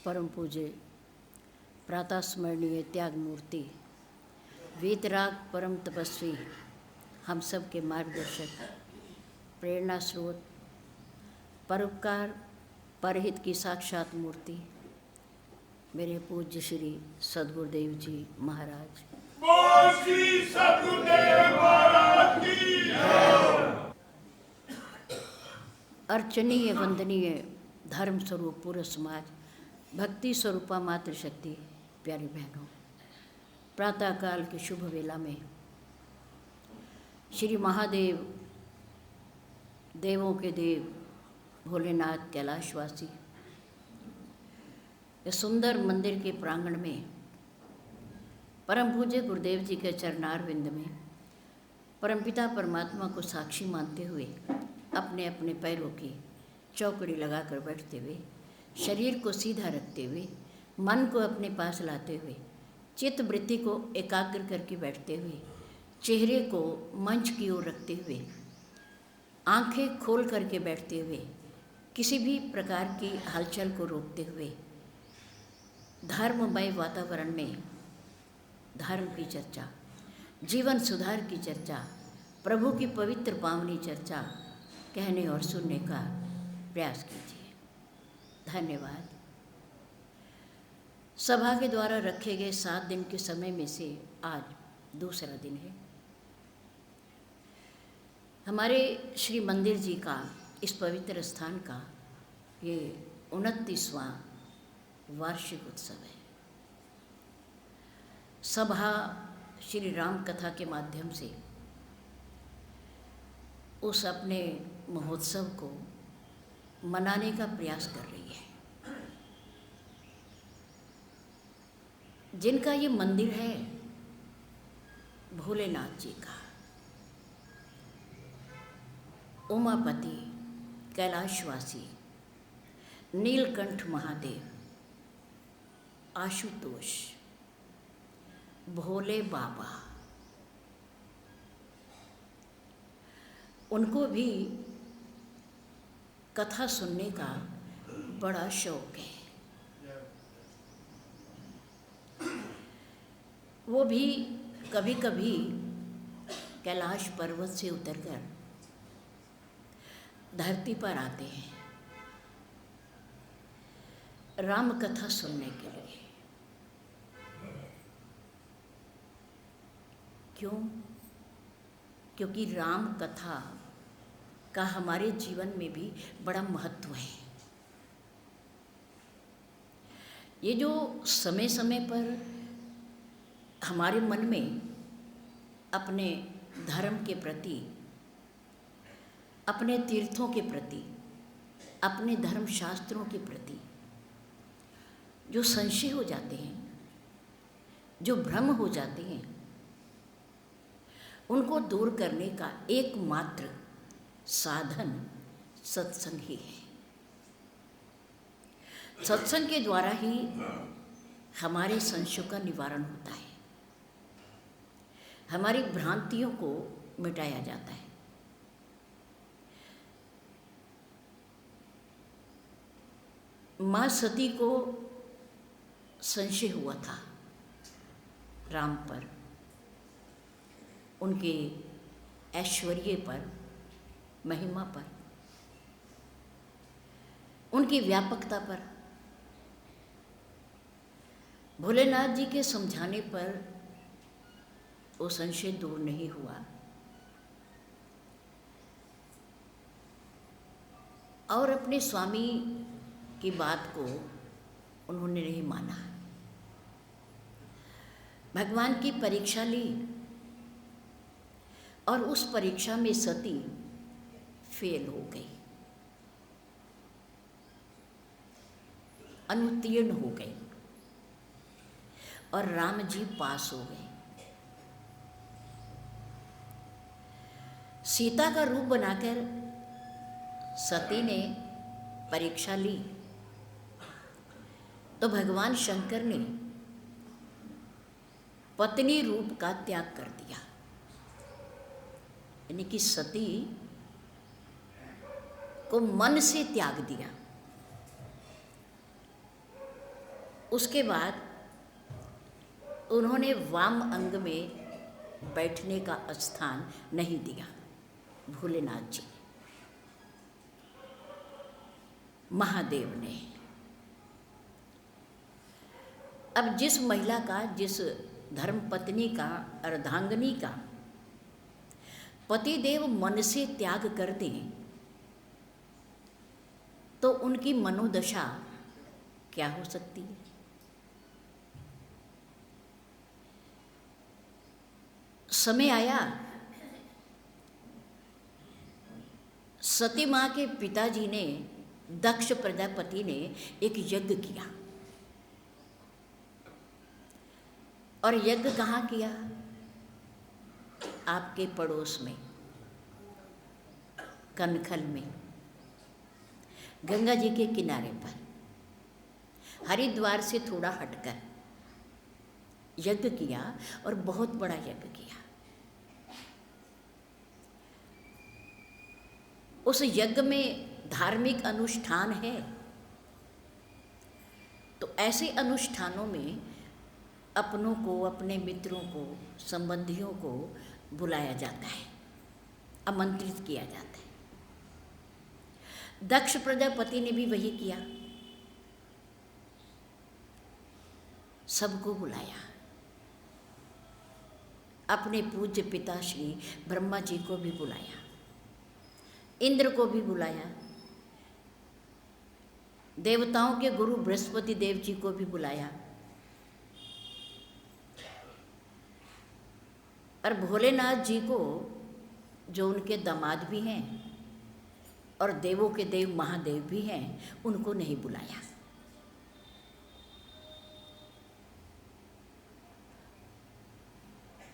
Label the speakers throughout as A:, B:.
A: परम पूज्य प्रातः स्मरणीय त्याग मूर्ति वीतराग परम तपस्वी, हम सब के मार्गदर्शक, प्रेरणा स्रोत, परोपकार परहित की साक्षात मूर्ति मेरे पूज्य श्री सद्गुरुदेव जी महाराज।
B: श्री सद्गुरुदेव महाराज की जय।
A: अर्चनीय वंदनीय धर्म स्वरूप पूरा समाज, भक्ति स्वरूपा मातृशक्ति, प्यारी बहनों, प्रातःकाल के शुभ वेला में श्री महादेव, देवों के देव भोलेनाथ कैलाशवासी इस सुंदर मंदिर के प्रांगण में परम पूज्य गुरुदेव जी के चरणार विंद में परमपिता परमात्मा को साक्षी मानते हुए अपने अपने पैरों की चौकड़ी लगाकर बैठते हुए, शरीर को सीधा रखते हुए, मन को अपने पास लाते हुए, चित्त वृत्ति को एकाग्र करके बैठते हुए, चेहरे को मंच की ओर रखते हुए, आंखें खोल करके बैठते हुए, किसी भी प्रकार की हलचल को रोकते हुए, धर्ममय वातावरण में धर्म की चर्चा, जीवन सुधार की चर्चा, प्रभु की पवित्र पावनी चर्चा कहने और सुनने का प्रयास कीजिए। धन्यवाद। सभा के द्वारा रखे गए 7 दिन के समय में से आज दूसरा दिन है। हमारे श्री मंदिर जी का, इस पवित्र स्थान का ये 29वां वार्षिक उत्सव है। सभा श्री राम कथा के माध्यम से उस अपने महोत्सव को मनाने का प्रयास कर रही है। जिनका ये मंदिर है भोलेनाथ जी का, उमापति कैलाशवासी नीलकंठ महादेव, आशुतोष, भोले बाबा, उनको भी कथा सुनने का बड़ा शौक है। वो भी कभी कभी कैलाश पर्वत से उतरकर धरती पर आते हैं राम कथा सुनने के लिए। क्यों? क्योंकि राम कथा का हमारे जीवन में भी बड़ा महत्व है। ये जो समय समय पर हमारे मन में अपने धर्म के प्रति, अपने तीर्थों के प्रति, अपने धर्म शास्त्रों के प्रति जो संशय हो जाते हैं, जो भ्रम हो जाते हैं, उनको दूर करने का एकमात्र साधन सत्संग ही है। सत्संग के द्वारा ही हमारे संशयों का निवारण होता है, हमारी भ्रांतियों को मिटाया जाता है। माँ सती को संशय हुआ था राम पर, उनके ऐश्वर्य पर, महिमा पर, उनकी व्यापकता पर। भोलेनाथ जी के समझाने पर वो संशय दूर नहीं हुआ और अपने स्वामी की बात को उन्होंने नहीं माना। भगवान की परीक्षा ली और उस परीक्षा में सती फेल हो गई, अनुत्तीर्ण हो गई और राम जी पास हो गए। सीता का रूप बनाकर सती ने परीक्षा ली तो भगवान शंकर ने पत्नी रूप का त्याग कर दिया, यानी कि सती को मन से त्याग दिया। उसके बाद उन्होंने वाम अंग में बैठने का स्थान नहीं दिया भोलेनाथ जी, महादेव ने। अब जिस महिला का, जिस धर्मपत्नी का, अर्धांगिनी का पतिदेव मन से त्याग कर दें तो उनकी मनोदशा क्या हो सकती है। समय आया, सती माँ के पिताजी ने, दक्ष प्रजापति ने एक यज्ञ किया। और यज्ञ कहाँ किया? आपके पड़ोस में, कनखल में, गंगा जी के किनारे पर, हरिद्वार से थोड़ा हटकर यज्ञ किया, और बहुत बड़ा यज्ञ किया। उस यज्ञ में धार्मिक अनुष्ठान है, तो ऐसे अनुष्ठानों में अपनों को, अपने मित्रों को, संबंधियों को बुलाया जाता है, आमंत्रित किया जाता है। दक्ष प्रजापति ने भी वही किया, सबको बुलाया। अपने पूज्य पिता श्री ब्रह्मा जी को भी बुलाया, इंद्र को भी बुलाया, देवताओं के गुरु बृहस्पति देव जी को भी बुलाया, और भोलेनाथ जी को, जो उनके दामाद भी हैं और देवों के देव महादेव भी हैं, उनको नहीं बुलाया।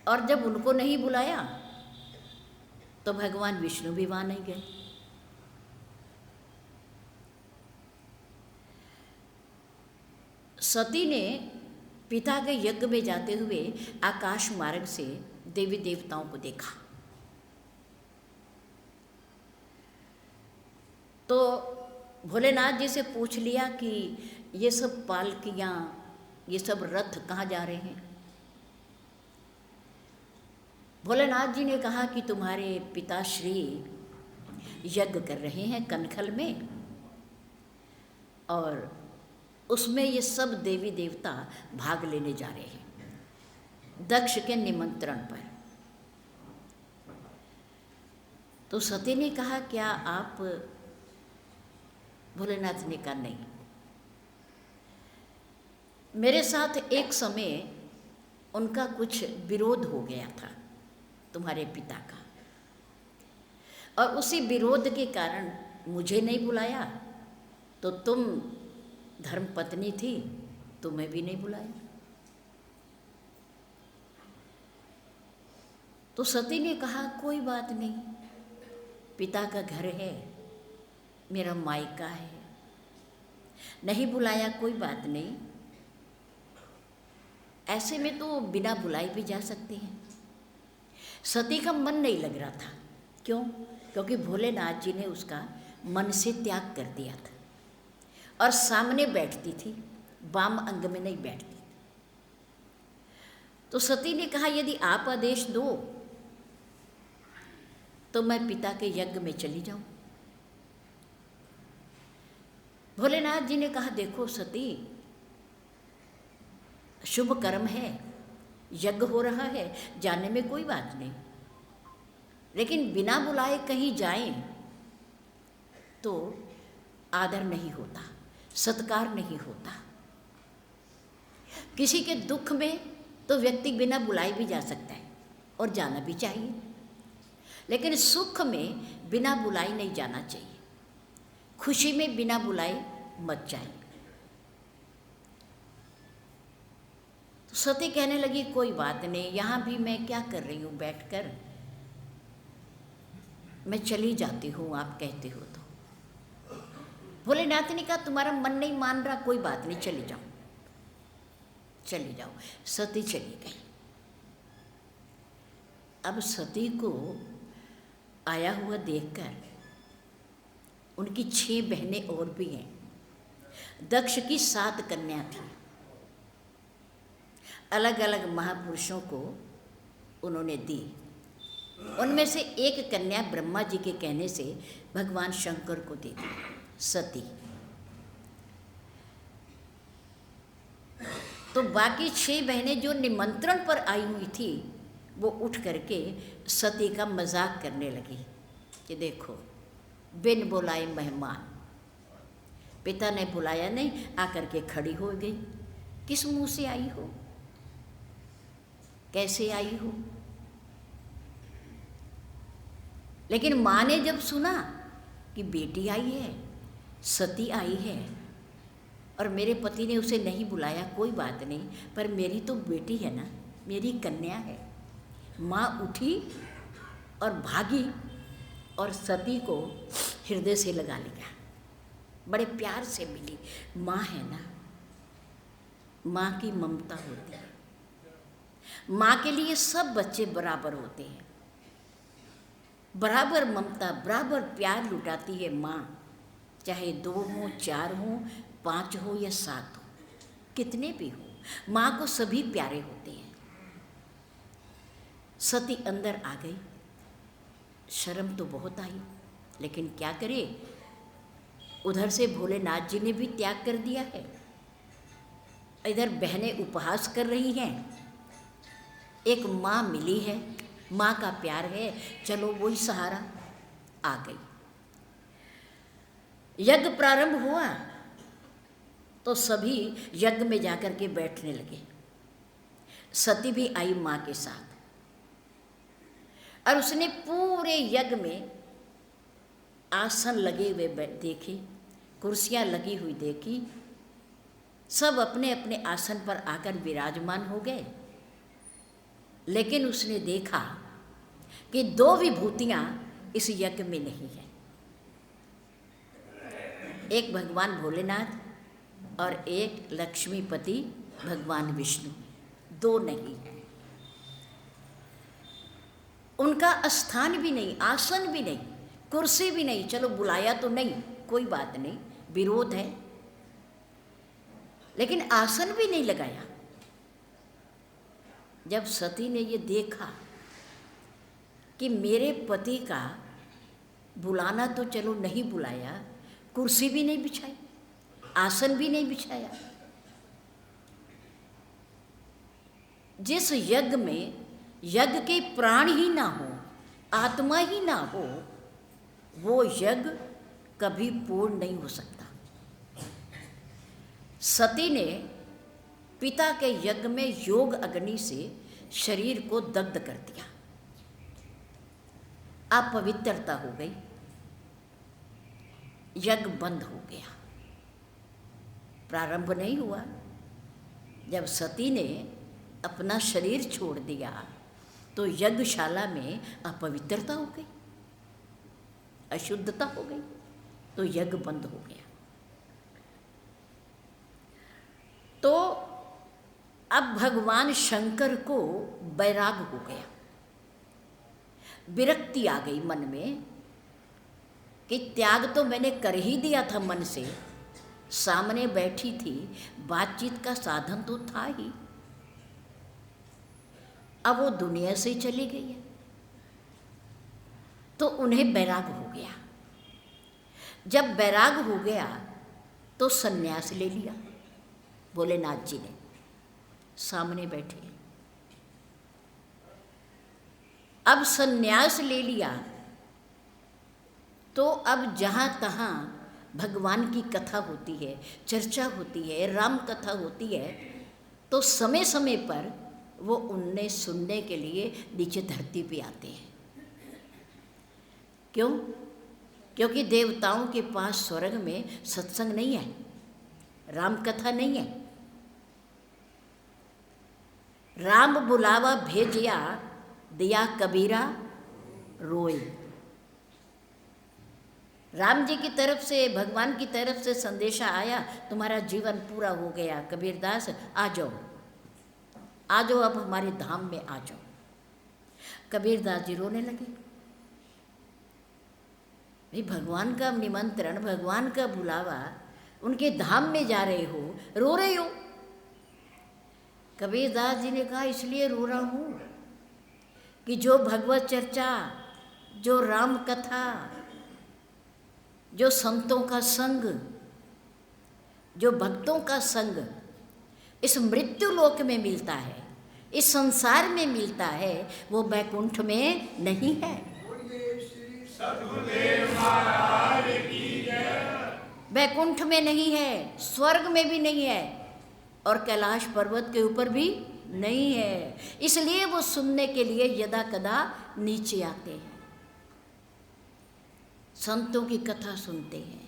A: और जब उनको नहीं बुलाया तो भगवान विष्णु भी वहाँ नहीं गए। सती ने पिता के यज्ञ में जाते हुए आकाश मार्ग से देवी देवताओं को देखा, तो भोलेनाथ जी से पूछ लिया कि ये सब पालकियाँ, ये सब रथ कहाँ जा रहे हैं। भोलेनाथ जी ने कहा कि तुम्हारे पिताश्री यज्ञ कर रहे हैं कनखल में, और उसमें ये सब देवी देवता भाग लेने जा रहे हैं दक्ष के निमंत्रण पर। तो सती ने कहा क्या आप, भोलेनाथ ने कहा नहीं, मेरे साथ एक समय उनका कुछ विरोध हो गया था तुम्हारे पिता का, और उसी विरोध के कारण मुझे नहीं बुलाया, तो तुम धर्मपत्नी थी, तुम्हें भी नहीं बुलाया। तो सती ने कहा कोई बात नहीं, पिता का घर है, मेरा मायका है, नहीं बुलाया कोई बात नहीं, ऐसे में तो बिना बुलाए भी जा सकते हैं। सती का मन नहीं लग रहा था, क्यों? क्योंकि भोलेनाथ जी ने उसका मन से त्याग कर दिया था, और सामने बैठती थी, वाम अंग में नहीं बैठती। तो सती ने कहा यदि आप आदेश दो तो मैं पिता के यज्ञ में चली जाऊं। भोलेनाथ जी ने कहा देखो सती, शुभ कर्म है, यज्ञ हो रहा है, जाने में कोई बात नहीं, लेकिन बिना बुलाए कहीं जाएं तो आदर नहीं होता, सत्कार नहीं होता। किसी के दुख में तो व्यक्ति बिना बुलाए भी जा सकता है और जाना भी चाहिए, लेकिन सुख में बिना बुलाए नहीं जाना चाहिए, खुशी में बिना बुलाए मत जाए। तो सती कहने लगी कोई बात नहीं, यहाँ भी मैं क्या कर रही हूँ बैठकर, मैं चली जाती हूँ आप कहते हो तो। भोलेनाथ ने कहा तुम्हारा मन नहीं मान रहा, कोई बात नहीं, चली जाओ, चली जाओ। सती चली गई। अब सती को आया हुआ देखकर उनकी 6 बहनें और भी हैं, दक्ष की 7 कन्या थी, अलग अलग महापुरुषों को उन्होंने दी। उनमें से एक कन्या ब्रह्मा जी के कहने से भगवान शंकर को दे दी, सती। तो बाकी 6 बहनें जो निमंत्रण पर आई हुई थी वो उठ करके सती का मजाक करने लगी कि देखो, बिन बुलाए मेहमान, पिता ने बुलाया नहीं, आकर के खड़ी हो गई। किस मुंह से आई हो, कैसे आई हो? लेकिन माँ ने जब सुना कि बेटी आई है, सती आई है, और मेरे पति ने उसे नहीं बुलाया, कोई बात नहीं, पर मेरी तो बेटी है ना, मेरी कन्या है। माँ उठी और भागी और सती को हृदय से लगा लिया, बड़े प्यार से मिली। माँ है ना, माँ की ममता होती है। माँ के लिए सब बच्चे बराबर होते हैं, बराबर ममता, बराबर प्यार लुटाती है माँ, चाहे 2 हो, 4 हो, 5 हो या 7 हो, कितने भी हो, माँ को सभी प्यारे होते हैं। सती अंदर आ गई, शर्म तो बहुत आई, लेकिन क्या करे, उधर से भोलेनाथ जी ने भी त्याग कर दिया है, इधर बहनें उपहास कर रही हैं, एक माँ मिली है, माँ का प्यार है, चलो वही सहारा। आ गई। यज्ञ प्रारंभ हुआ तो सभी यज्ञ में जाकर के बैठने लगे। सती भी आई माँ के साथ, और उसने पूरे यज्ञ में आसन लगे हुए देखे, कुर्सियाँ लगी हुई देखी, सब अपने अपने आसन पर आकर विराजमान हो गए। लेकिन उसने देखा कि 2 विभूतियाँ इस यज्ञ में नहीं है, एक भगवान भोलेनाथ और एक लक्ष्मीपति भगवान विष्णु, 2 नहीं है। उनका स्थान भी नहीं, आसन भी नहीं, कुर्सी भी नहीं। चलो बुलाया तो नहीं, कोई बात नहीं, विरोध है, लेकिन आसन भी नहीं लगाया। जब सती ने ये देखा कि मेरे पति का बुलाना तो चलो नहीं बुलाया, कुर्सी भी नहीं बिछाई, आसन भी नहीं बिछाया, जिस यज्ञ में यज्ञ के प्राण ही ना हो, आत्मा ही ना हो, वो यज्ञ कभी पूर्ण नहीं हो सकता। सती ने पिता के यज्ञ में योग अग्नि से शरीर को दग्ध कर दिया, अपवित्रता हो गई, यज्ञ बंद हो गया, प्रारंभ नहीं हुआ। जब सती ने अपना शरीर छोड़ दिया तो यज्ञशाला में अपवित्रता हो गई, अशुद्धता हो गई, तो यज्ञ बंद हो गया। तो अब भगवान शंकर को वैराग हो गया, विरक्ति आ गई मन में कि त्याग तो मैंने कर ही दिया था मन से, सामने बैठी थी, बातचीत का साधन तो था ही, अब वो दुनिया से चली गई है। तो उन्हें वैराग हो गया। जब वैराग हो गया तो संन्यास ले लिया भोलेनाथ जी ने, सामने बैठे। अब संन्यास ले लिया तो अब जहाँ तहाँ भगवान की कथा होती है, चर्चा होती है, राम कथा होती है, तो समय समय पर वो उन्हें सुनने के लिए नीचे धरती पे आते हैं। क्यों? क्योंकि देवताओं के पास स्वर्ग में सत्संग नहीं है, राम कथा नहीं है। राम बुलावा भेजिया, दिया कबीरा रोए। राम जी की तरफ से, भगवान की तरफ से संदेशा आया, तुम्हारा जीवन पूरा हो गया, कबीरदास आ जाओ, आ जाओ, अब हमारे धाम में आ जाओ। कबीरदास जी रोने लगे। भाई भगवान का निमंत्रण, भगवान का बुलावा, उनके धाम में जा रहे हो, रो रहे हो। कबीरदास जी ने कहा इसलिए रो रहा हूँ कि जो भगवत चर्चा, जो राम कथा, जो संतों का संग, जो भक्तों का संग इस मृत्यु लोक में मिलता है, इस संसार में मिलता है, वो बैकुंठ में नहीं है। बैकुंठ में नहीं है, स्वर्ग में भी नहीं है और कैलाश पर्वत के ऊपर भी नहीं है। इसलिए वो सुनने के लिए यदा कदा नीचे आते हैं, संतों की कथा सुनते हैं।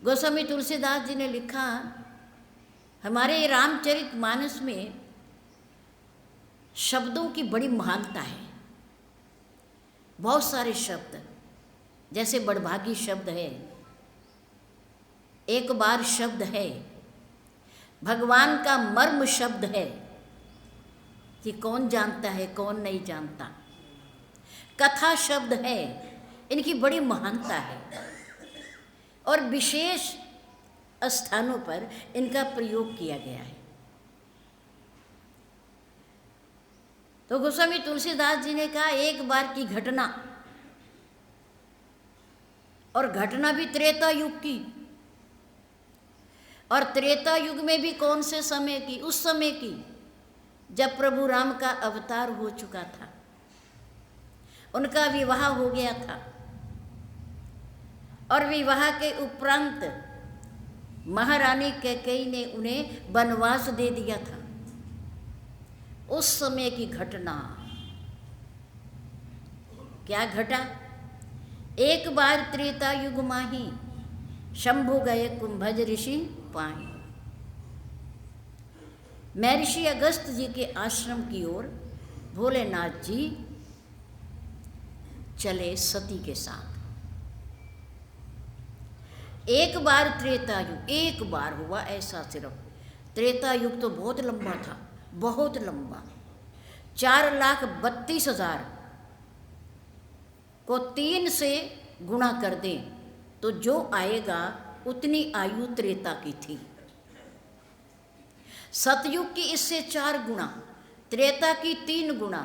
A: गोस्वामी तुलसीदास जी ने लिखा, हमारे रामचरितमानस में शब्दों की बड़ी महानता है। बहुत सारे शब्द, जैसे बड़भागी शब्द है, एक बार शब्द है, भगवान का मर्म शब्द है कि कौन जानता है कौन नहीं जानता, कथा शब्द है, इनकी बड़ी महानता है और विशेष स्थानों पर इनका प्रयोग किया गया है। तो गोस्वामी तुलसीदास जी ने कहा एक बार की घटना, और घटना भी त्रेता युग की, और त्रेता युग में भी कौन से समय की? उस समय की जब प्रभु राम का अवतार हो चुका था, उनका विवाह हो गया था और विवाह के उपरांत महारानी कैकेयी ने उन्हें वनवास दे दिया था। उस समय की घटना क्या घटा? एक बार त्रेता युग माही, शंभु गए कुंभज ऋषि पाए। महर्षि अगस्त जी के आश्रम की ओर भोलेनाथ जी चले सती के साथ। एक बार त्रेता युग, एक बार हुआ ऐसा सिर्फ। त्रेता युग तो बहुत लंबा था, बहुत लंबा। 4,32,000 को 3 से गुणा कर दें तो जो आएगा उतनी आयु त्रेता की थी। सतयुग की इससे 4 गुणा, त्रेता की 3 गुणा,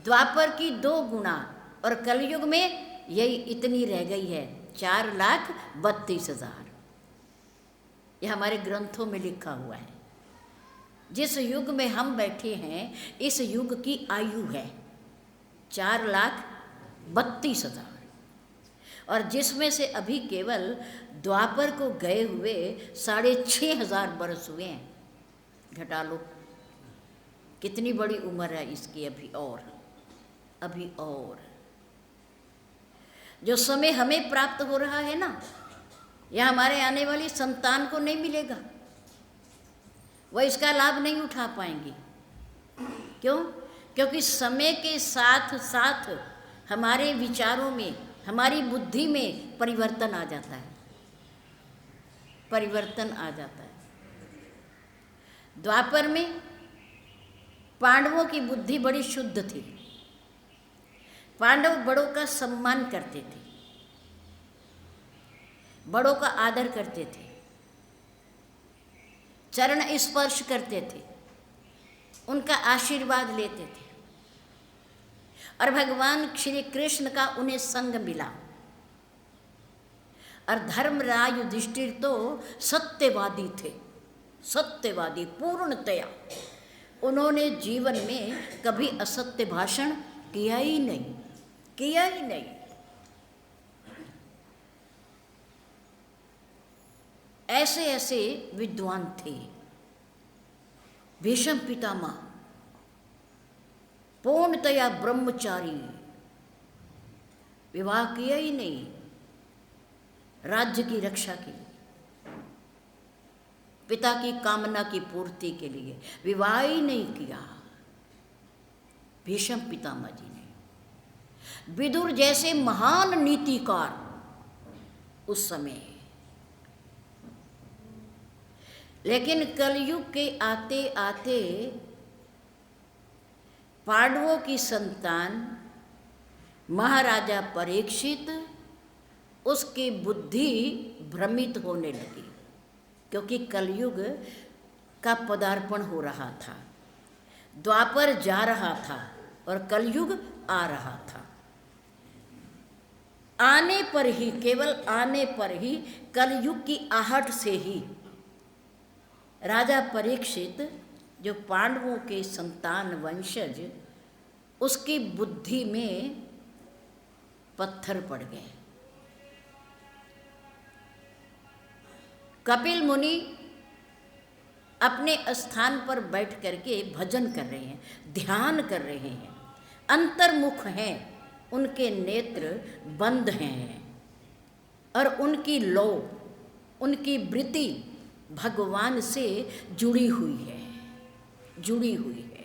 A: द्वापर की 2 गुणा और कलयुग में यही इतनी रह गई है, 4,32,000। यह हमारे ग्रंथों में लिखा हुआ है। जिस युग में हम बैठे हैं इस युग की आयु है 4,32,000, और जिसमें से अभी केवल द्वापर को गए हुए 6,500 बरस हुए हैं। घटा लो कितनी बड़ी उम्र है इसकी अभी और। जो समय हमें प्राप्त हो रहा है ना, यह हमारे आने वाली संतान को नहीं मिलेगा, वह इसका लाभ नहीं उठा पाएंगे। क्यों? क्योंकि समय के साथ साथ हमारे विचारों में, हमारी बुद्धि में परिवर्तन आ जाता है, परिवर्तन आ जाता है। द्वापर में पांडवों की बुद्धि बड़ी शुद्ध थी। पांडव बड़ों का सम्मान करते थे, बड़ों का आदर करते थे, चरण स्पर्श करते थे, उनका आशीर्वाद लेते थे, और भगवान श्री कृष्ण का उन्हें संग मिला। और धर्मराज युधिष्ठिर तो सत्यवादी थे, सत्यवादी पूर्णतया। उन्होंने जीवन में कभी असत्य भाषण किया ही नहीं। ऐसे ऐसे विद्वान थे। भीष्म पितामह पूर्णतया ब्रह्मचारी, विवाह किया ही नहीं, राज्य की रक्षा के लिए, पिता की कामना की पूर्ति के लिए विवाह ही नहीं किया भीष्म पितामह जी ने। विदुर जैसे महान नीतिकार उस समय, लेकिन कलयुग के आते आते पांडवों की संतान महाराजा परीक्षित, उसकी बुद्धि भ्रमित होने लगी, क्योंकि कलयुग का पदार्पण हो रहा था, द्वापर जा रहा था और कलयुग आ रहा था। आने पर ही, केवल आने पर ही, कलयुग की आहट से ही राजा परीक्षित, जो पांडवों के संतान वंशज, उसकी बुद्धि में पत्थर पड़ गए। कपिल मुनि अपने स्थान पर बैठ करके भजन कर रहे हैं, ध्यान कर रहे हैं, अंतर्मुख हैं, उनके नेत्र बंद हैं और उनकी लौ, उनकी वृत्ति भगवान से जुड़ी हुई है, जुड़ी हुई है।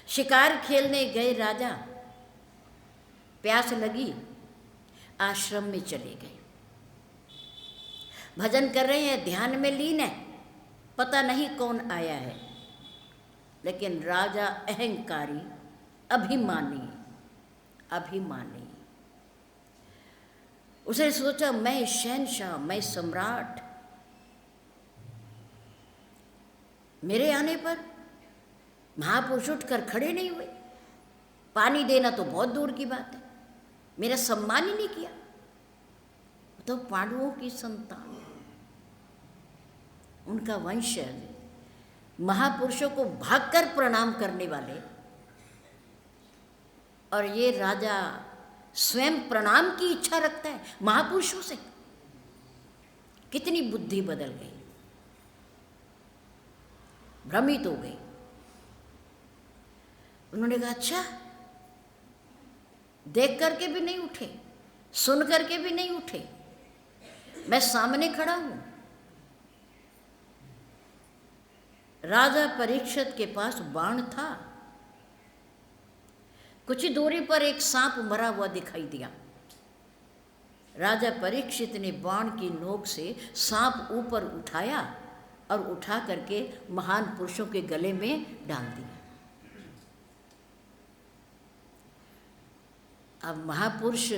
A: शिकार खेलने गए राजा, प्यास लगी, आश्रम में चले गए, भजन कर रहे हैं, ध्यान में लीन है, पता नहीं कौन आया है, लेकिन राजा अहंकारी, अभिमानी, अभिमानी, उसने सोचा मैं शहंशाह, मैं सम्राट, मेरे आने पर महापुरुष उठकर खड़े नहीं हुए, पानी देना तो बहुत दूर की बात है, मेरा सम्मान ही नहीं किया। तो पांडवों की संतान, उनका वंशज, महापुरुषों को भागकर प्रणाम करने वाले, और ये राजा स्वयं प्रणाम की इच्छा रखता है महापुरुषों से। कितनी बुद्धि बदल गई, भ्रमित हो गई। उन्होंने कहा अच्छा, देख करके भी नहीं उठे, सुन करके भी नहीं उठे, मैं सामने खड़ा हूं। राजा परीक्षित के पास बाण था, कुछ ही दूरी पर एक सांप मरा हुआ दिखाई दिया। राजा परीक्षित ने बाण की नोक से सांप ऊपर उठाया और उठा करके महान पुरुषों के गले में डाल दिया। अब महापुरुष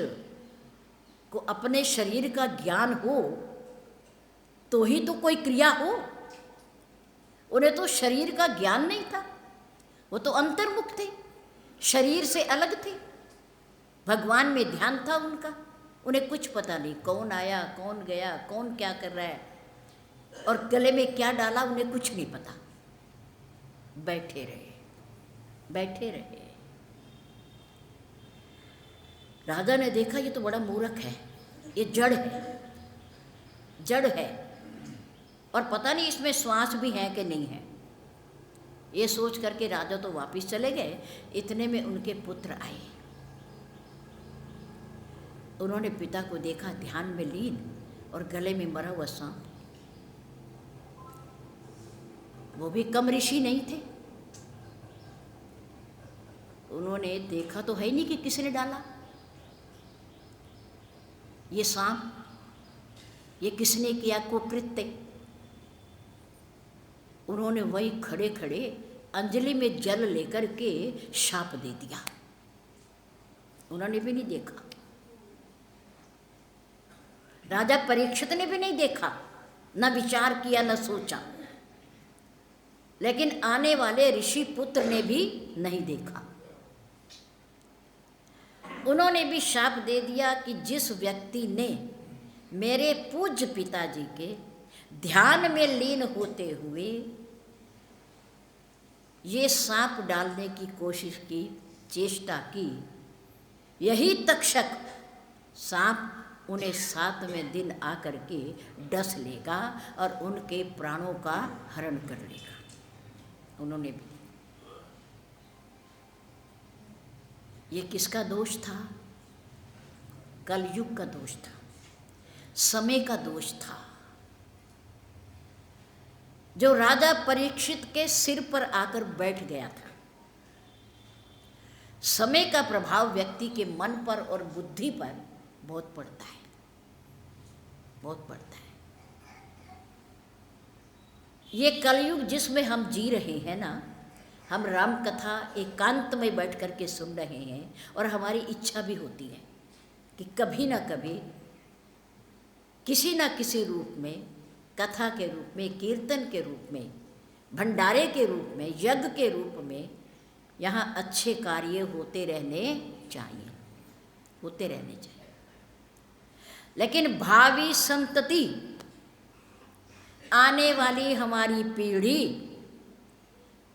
A: को अपने शरीर का ज्ञान हो तो ही तो कोई क्रिया हो, उन्हें तो शरीर का ज्ञान नहीं था, वो तो अंतर्मुख थे, शरीर से अलग थे, भगवान में ध्यान था उनका, उन्हें कुछ पता नहीं कौन आया, कौन गया, कौन क्या कर रहा है और गले में क्या डाला, उन्हें कुछ नहीं पता। बैठे रहे, बैठे रहे। राजा ने देखा ये तो बड़ा मूर्ख है, ये जड़ है, जड़ है, और पता नहीं इसमें श्वास भी है कि नहीं है। ये सोच करके राजा तो वापिस चले गए। इतने में उनके पुत्र आए, उन्होंने पिता को देखा ध्यान में लीन और गले में मरा हुआ सांप। वो भी कम ऋषि नहीं थे, उन्होंने देखा तो है नहीं कि किसने डाला ये सांप, ये किसने किया कुकृत्य। उन्होंने वही खड़े खड़े अंजलि में जल लेकर के शाप दे दिया, उन्होंने भी नहीं देखा, राजा परीक्षित ने भी नहीं देखा, न विचार किया, न सोचा, लेकिन आने वाले ऋषि पुत्र ने भी नहीं देखा। उन्होंने भी शाप दे दिया कि जिस व्यक्ति ने मेरे पूज्य पिताजी के ध्यान में लीन होते हुए ये सांप डालने की कोशिश की, चेष्टा की, यही तक्षक सांप उन्हें 7वें दिन आकर के डस लेगा और उनके प्राणों का हरण कर लेगा। उन्होंने भी, ये किसका दोष था? कलयुग का दोष था, समय का दोष था, जो राजा परीक्षित के सिर पर आकर बैठ गया था। समय का प्रभाव व्यक्ति के मन पर और बुद्धि पर बहुत पड़ता है, बहुत पड़ता है। ये कलयुग जिसमें हम जी रहे हैं ना, हम राम कथा एकांत में बैठ कर के सुन रहे हैं और हमारी इच्छा भी होती है कि कभी ना कभी किसी ना किसी रूप में कथा के रूप में, कीर्तन के रूप में, भंडारे के रूप में, यज्ञ के रूप में यहाँ अच्छे कार्य होते रहने चाहिए, होते रहने चाहिए। लेकिन भावी संतति, आने वाली हमारी पीढ़ी,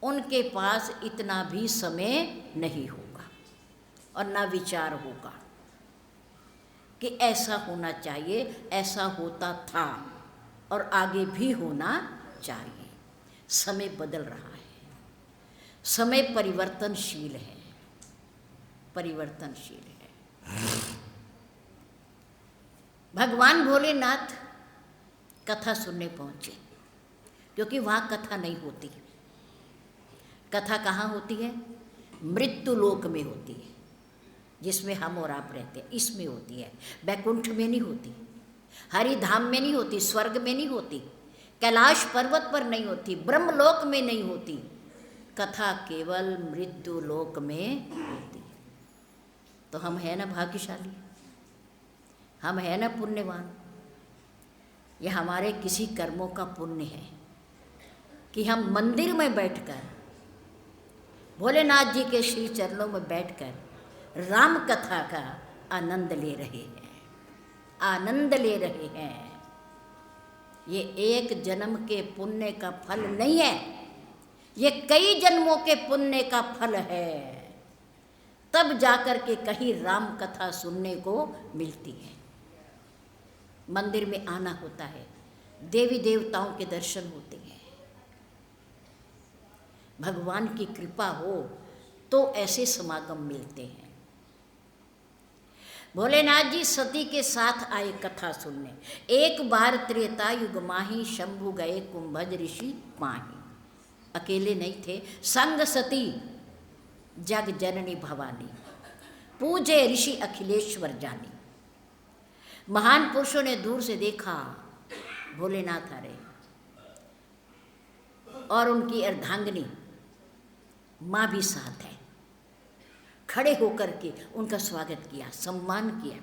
A: उनके पास इतना भी समय नहीं होगा और ना विचार होगा कि ऐसा होना चाहिए, ऐसा होता था और आगे भी होना चाहिए। समय बदल रहा है, समय परिवर्तनशील है, परिवर्तनशील है। भगवान भोलेनाथ कथा सुनने पहुंचे, क्योंकि वहाँ कथा नहीं होती। कथा कहाँ होती है? मृत्यु लोक में होती है, जिसमें हम और आप रहते हैं, इसमें होती है। बैकुंठ में नहीं होती, हरिधाम में नहीं होती, स्वर्ग में नहीं होती, कैलाश पर्वत पर नहीं होती, ब्रह्मलोक में नहीं होती। कथा केवल मृत्यु लोक में होती। तो हम हैं ना भाग्यशाली, हम हैं ना पुण्यवान। यह हमारे किसी कर्मों का पुण्य है कि हम मंदिर में बैठकर, भोलेनाथ जी के श्री चरणों में बैठकर राम कथा का आनंद ले रहे हैं, आनंद ले रहे हैं। ये एक जन्म के पुण्य का फल नहीं है, ये कई जन्मों के पुण्य का फल है। तब जाकर के कहीं राम कथा सुनने को मिलती है। मंदिर में आना होता है, देवी देवताओं के दर्शन होते हैं। भगवान की कृपा हो तो ऐसे समागम मिलते हैं। भोलेनाथ जी सती के साथ आए कथा सुनने। एक बार त्रेता युग माही, शंभु गए कुंभज ऋषि माही। अकेले नहीं थे, संग सती जग जननी भवानी, पूजे ऋषि अखिलेश्वर जानी। महान पुरुषों ने दूर से देखा भोलेनाथ आ रहे, और उनकी अर्धांगिनी माँ भी साथ है। खड़े होकर के उनका स्वागत किया, सम्मान किया।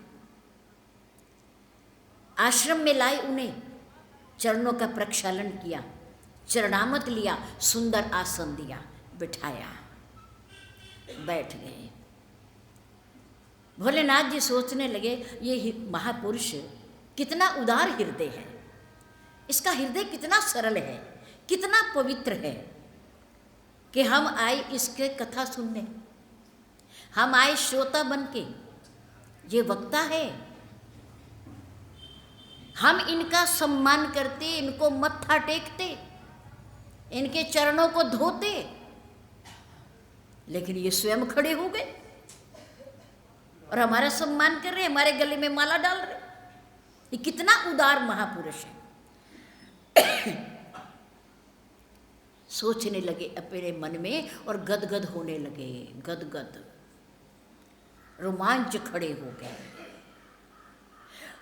A: आश्रम में लाए उन्हें, चरणों का प्रक्षालन किया, चरणामत लिया, सुंदर आसन दिया, बिठाया, बैठ गए। भोलेनाथ जी सोचने लगे, ये महापुरुष कितना उदार हृदय है, इसका हृदय कितना सरल है, कितना पवित्र है कि हम आए इसके कथा सुनने, हम आए श्रोता बन के। ये वक्ता है, हम इनका सम्मान करते, इनको मत्था टेकते, इनके चरणों को धोते, लेकिन ये स्वयं खड़े हो गए और हमारा सम्मान कर रहे, हमारे गले में माला डाल रहे। ये कितना उदार महापुरुष है। सोचने लगे अपने मन में और गदगद होने लगे, गदगद, रोमांच खड़े हो गए।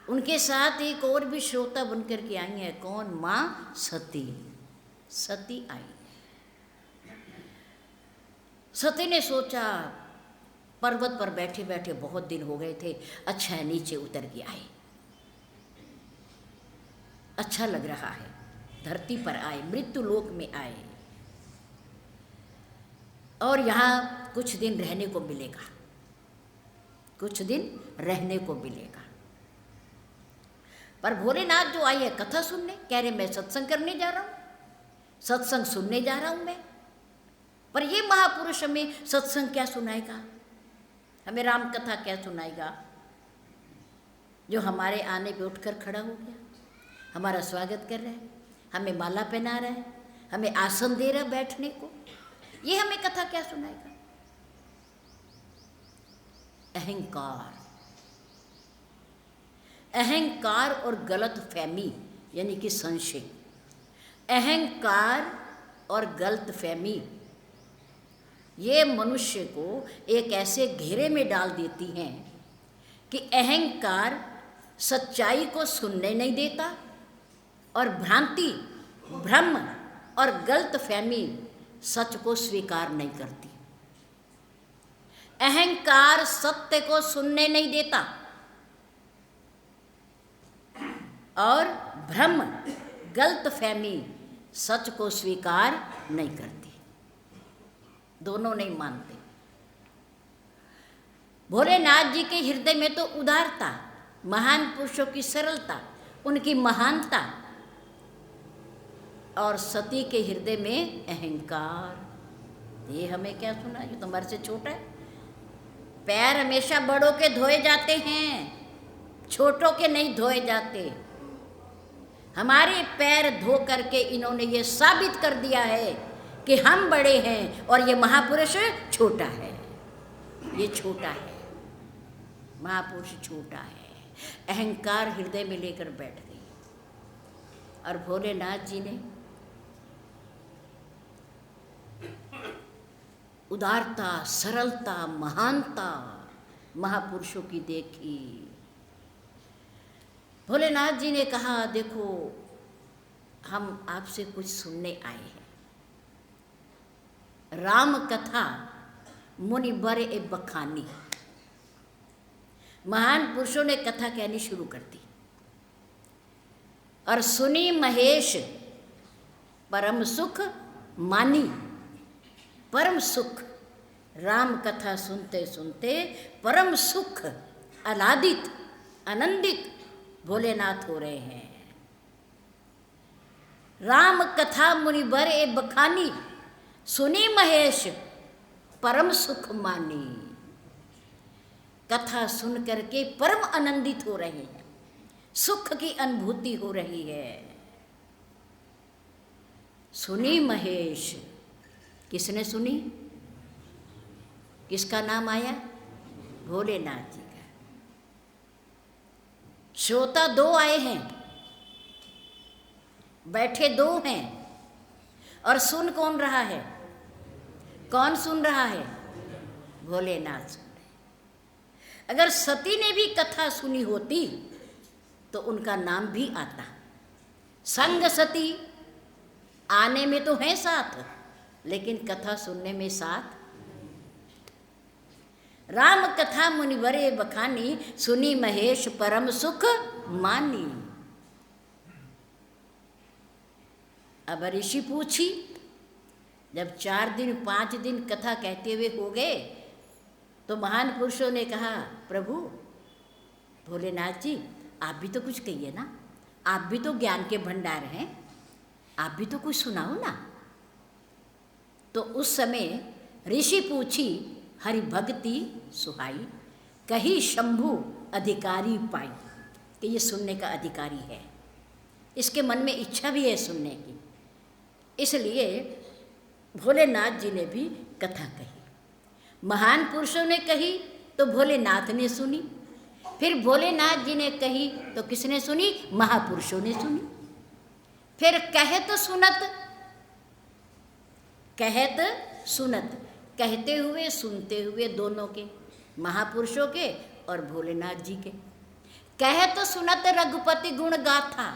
A: उनके साथ एक और भी श्रोता बनकर के आई है। कौन? माँ सती। सती आई। सती ने सोचा, पर्वत पर बैठे बैठे बहुत दिन हो गए थे, अच्छा है नीचे उतर के आए, अच्छा लग रहा है, धरती पर आए, मृत्यु लोक में आए, और यहाँ कुछ दिन रहने को मिलेगा, कुछ दिन रहने को मिलेगा। पर भोलेनाथ जो आई है कथा सुनने, कह रहे मैं सत्संग करने जा रहा हूँ, सत्संग सुनने जा रहा हूँ मैं। पर ये महापुरुष हमें सत्संग क्या सुनाएगा, हमें राम कथा क्या सुनाएगा, जो हमारे आने पे उठकर खड़ा हो गया, हमारा स्वागत कर रहा है, हमें माला पहना रहा है, हमें आसन दे रहा है बैठने को, ये हमें कथा क्या सुनाएगा। अहंकार, अहंकार और गलत फहमी यानी कि संशय। अहंकार और गलत फहमी ये मनुष्य को एक ऐसे घेरे में डाल देती हैं कि अहंकार सच्चाई को सुनने नहीं देता, और भ्रांति, भ्रम और गलत फहमी सच को स्वीकार नहीं करती। अहंकार सत्य को सुनने नहीं देता, और भ्रम, गलतफहमी सच को स्वीकार नहीं करती, दोनों नहीं मानते। भोलेनाथ जी के हृदय में तो उदारता, महान पुरुषों की सरलता, उनकी महानता, और सती के हृदय में अहंकार। ये हमें क्या सुना, ये तो हमारे से छोटा है। पैर हमेशा बड़ों के धोए जाते हैं, छोटों के नहीं धोए जाते। हमारे पैर धो करके इन्होंने ये साबित कर दिया है कि हम बड़े हैं और ये महापुरुष छोटा है। ये छोटा है, महापुरुष छोटा है। अहंकार हृदय में लेकर बैठ गई। और भोलेनाथ जी ने उदारता, सरलता, महानता महापुरुषों की देखी। भोलेनाथ जी ने कहा, देखो हम आपसे कुछ सुनने आए हैं। राम कथा मुनि बर ए बखानी। महान पुरुषों ने कथा कहनी शुरू कर दी और सुनी महेश परम सुख मानी। परम सुख, राम कथा सुनते सुनते परम सुख, आह्लादित, आनंदित भोलेनाथ हो रहे हैं। राम कथा मुनि बर ए बखानी, सुनी महेश परम सुख मानी। कथा सुन करके परम आनंदित हो रहे हैं, सुख की अनुभूति हो रही है। सुनी महेश, किसने सुनी? किसका नाम आया? भोलेनाथ जी का। श्रोता दो आए हैं, बैठे दो हैं, और सुन कौन रहा है? कौन सुन रहा है? भोलेनाथ सुन रहे। अगर सती ने भी कथा सुनी होती तो उनका नाम भी आता। संग सती आने में तो है साथ, लेकिन कथा सुनने में साथ। राम कथा मुनिवरे बखानी, सुनी महेश परम सुख मानी। अब ऋषि पूछी, जब 4 दिन 5 दिन कथा कहते हुए हो गए तो महान पुरुषों ने कहा, प्रभु भोलेनाथ जी आप भी तो कुछ कहिए ना, आप भी तो ज्ञान के भंडार हैं, आप भी तो कुछ सुनाओ ना। तो उस समय ऋषि पूछी, हरि भक्ति सुहाई, कही शंभु अधिकारी पाई, कि ये सुनने का अधिकारी है, इसके मन में इच्छा भी है सुनने की। इसलिए भोलेनाथ जी ने भी कथा कही। महान पुरुषों ने कही तो भोलेनाथ ने सुनी, फिर भोलेनाथ जी ने कही तो किसने सुनी? महापुरुषों ने सुनी। फिर कहत सुनत, कहत सुनत, कहते हुए सुनते हुए दोनों के, महापुरुषों के और भोलेनाथ जी के। कहत सुनत रघुपति गुण गाथा,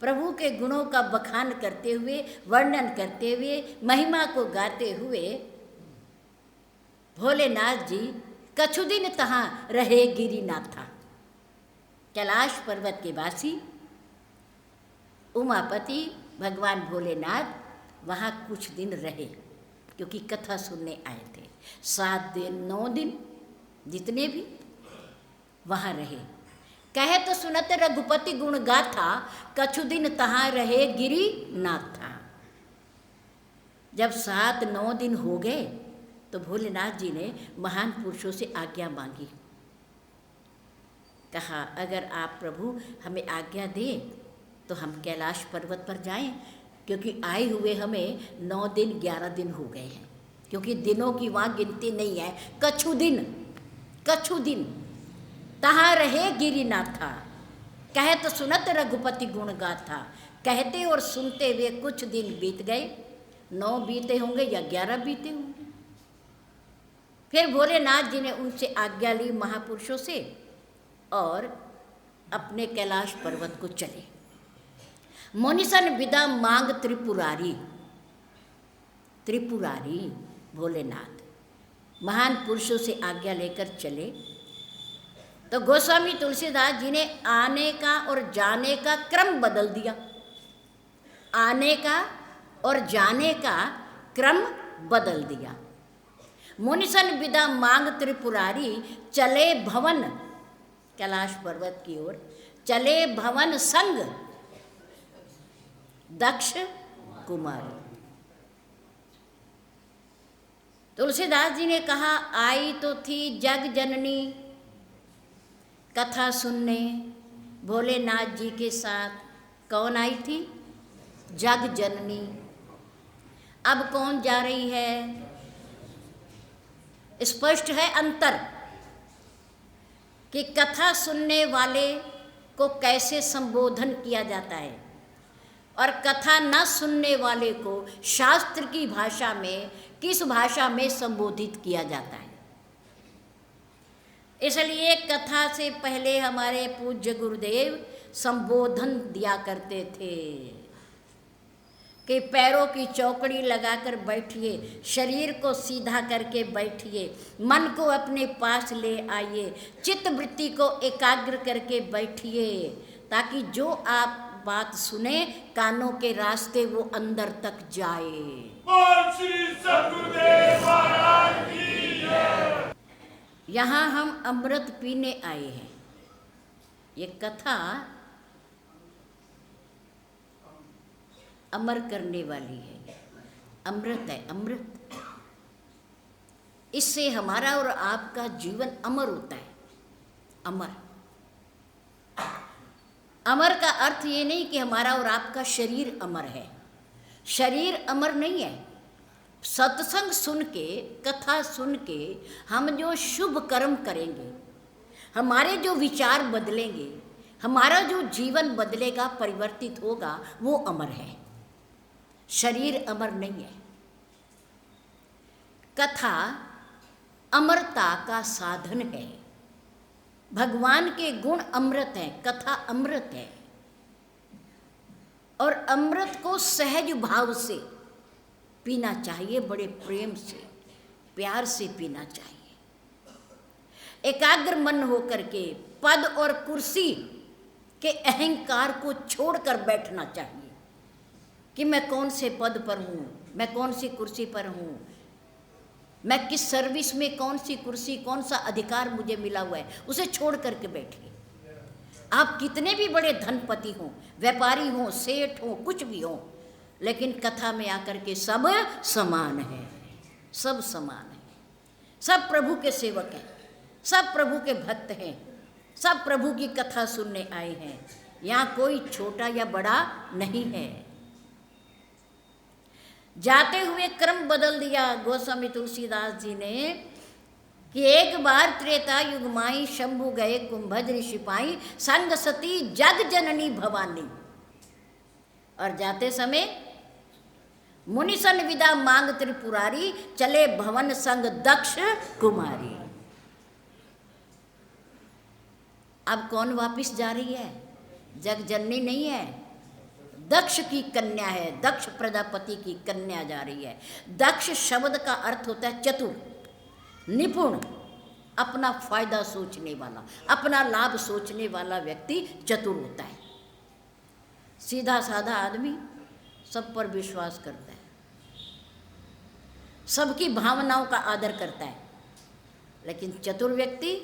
A: प्रभु के गुणों का बखान करते हुए, वर्णन करते हुए, महिमा को गाते हुए भोलेनाथ जी कछु दिन तहाँ रहे गिरिनाथा। कैलाश पर्वत के वासी उमापति भगवान भोलेनाथ वहाँ कुछ दिन रहे, क्योंकि कथा सुनने आए थे। 7 दिन 9 दिन जितने भी वहाँ रहे। कहे तो सुनत रघुपति गुण गाथा, कछु दिन तहाँ रहे गिरिनाथा। जब 7-9 दिन हो गए तो भोलेनाथ जी ने महान पुरुषों से आज्ञा मांगी। कहा, अगर आप प्रभु हमें आज्ञा दें तो हम कैलाश पर्वत पर जाएं, क्योंकि आए हुए हमें 9 दिन 11 दिन हो गए हैं, क्योंकि दिनों की वहाँ गिनती नहीं है। कछु दिन तहाँ रहे गिरिनाथा। कहे तो सुनत रघुपति गुण गाथा, कहते और सुनते हुए कुछ दिन बीत गए। 9 बीते होंगे या 11 बीते होंगे। फिर भोलेनाथ जी ने उनसे आज्ञा ली महापुरुषों से और अपने कैलाश पर्वत को चले। मुनिसन विदा मांग त्रिपुरारी, त्रिपुरारी भोलेनाथ महान पुरुषों से आज्ञा लेकर चले। तो गोस्वामी तुलसीदास जी ने आने का और जाने का क्रम बदल दिया। आने का और जाने का क्रम बदल दिया। मुनिसन विदा मांग त्रिपुरारी, चले भवन कैलाश पर्वत की ओर, चले भवन संग दक्ष कुमारी। तुलसीदास जी ने कहा, आई तो थी जग जननी कथा सुनने भोलेनाथ जी के साथ। कौन आई थी? जग जननी। अब कौन जा रही है? स्पष्ट है अंतर कि कथा सुनने वाले को कैसे संबोधन किया जाता है और कथा न सुनने वाले को शास्त्र की भाषा में किस भाषा में संबोधित किया जाता है। इसलिए कथा से पहले हमारे पूज्य गुरुदेव संबोधन दिया करते थे कि पैरों की चौकड़ी लगाकर बैठिए, शरीर को सीधा करके बैठिए, मन को अपने पास ले आइए, चित्त वृत्ति को एकाग्र करके बैठिए, ताकि जो आप बात सुने कानों के रास्ते वो अंदर तक जाए।
B: बोल श्री सद्गुरुदेव महाराज की जय।
A: यहाँ हम अमृत पीने आए हैं। ये कथा अमर करने वाली है, अमृत है, अमृत। इससे हमारा और आपका जीवन अमर होता है। अमर, अमर का अर्थ ये नहीं कि हमारा और आपका शरीर अमर है। शरीर अमर नहीं है। सत्संग सुन के, कथा सुन के हम जो शुभ कर्म करेंगे, हमारे जो विचार बदलेंगे, हमारा जो जीवन बदलेगा, परिवर्तित होगा, वो अमर है। शरीर अमर नहीं है। कथा अमरता का साधन है। भगवान के गुण अमृत हैं, कथा अमृत है। और अमृत को सहज भाव से पीना चाहिए, बड़े प्रेम से, प्यार से पीना चाहिए। एकाग्र मन होकर के पद और कुर्सी के अहंकार को छोड़कर बैठना चाहिए कि मैं कौन से पद पर हूँ, मैं कौन सी कुर्सी पर हूँ, मैं किस सर्विस में, कौन सी कुर्सी, कौन सा अधिकार मुझे मिला हुआ है, उसे छोड़ करके बैठिए। आप कितने भी बड़े धनपति हों, व्यापारी हों, सेठ हों, कुछ भी हों, लेकिन कथा में आकर के सब समान है, सब समान है। सब प्रभु के सेवक हैं, सब प्रभु के भक्त हैं, सब प्रभु की कथा सुनने आए हैं। यहाँ कोई छोटा या बड़ा नहीं है। जाते हुए क्रम बदल दिया गोस्वामी तुलसीदास जी ने कि एक बार त्रेता युग माई शंभु गए कुंभज ऋषि पाई, संग सती जग जननी भवानी। और जाते समय मुनिसन विदा मांग त्रिपुरारी, चले भवन संग दक्ष कुमारी। अब कौन वापिस जा रही है? जग जननी नहीं है, दक्ष की कन्या है, दक्ष प्रजापति की कन्या जा रही है। दक्ष शब्द का अर्थ होता है चतुर, निपुण, अपना फायदा सोचने वाला, अपना लाभ सोचने वाला व्यक्ति चतुर होता है। सीधा साधा आदमी सब पर विश्वास करता है, सबकी भावनाओं का आदर करता है, लेकिन चतुर व्यक्ति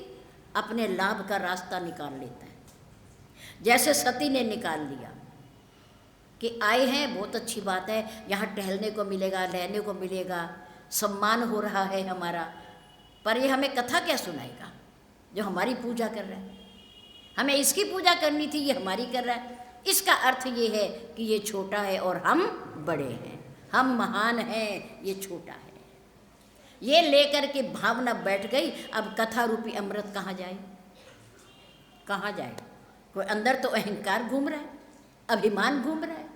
A: अपने लाभ का रास्ता निकाल लेता है। जैसे सती ने निकाल लिया कि आए हैं, बहुत अच्छी बात है, यहाँ टहलने को मिलेगा, रहने को मिलेगा, सम्मान हो रहा है हमारा, पर ये हमें कथा क्या सुनाएगा जो हमारी पूजा कर रहा है? हमें इसकी पूजा करनी थी, ये हमारी कर रहा है। इसका अर्थ ये है कि ये छोटा है और हम बड़े हैं, हम महान हैं, ये छोटा है। ये लेकर के भावना बैठ गई। अब कथा रूपी अमृत कहाँ जाए? कहाँ जाए? कोई अंदर तो अहंकार घूम रहा है, अभिमान घूम रहा है,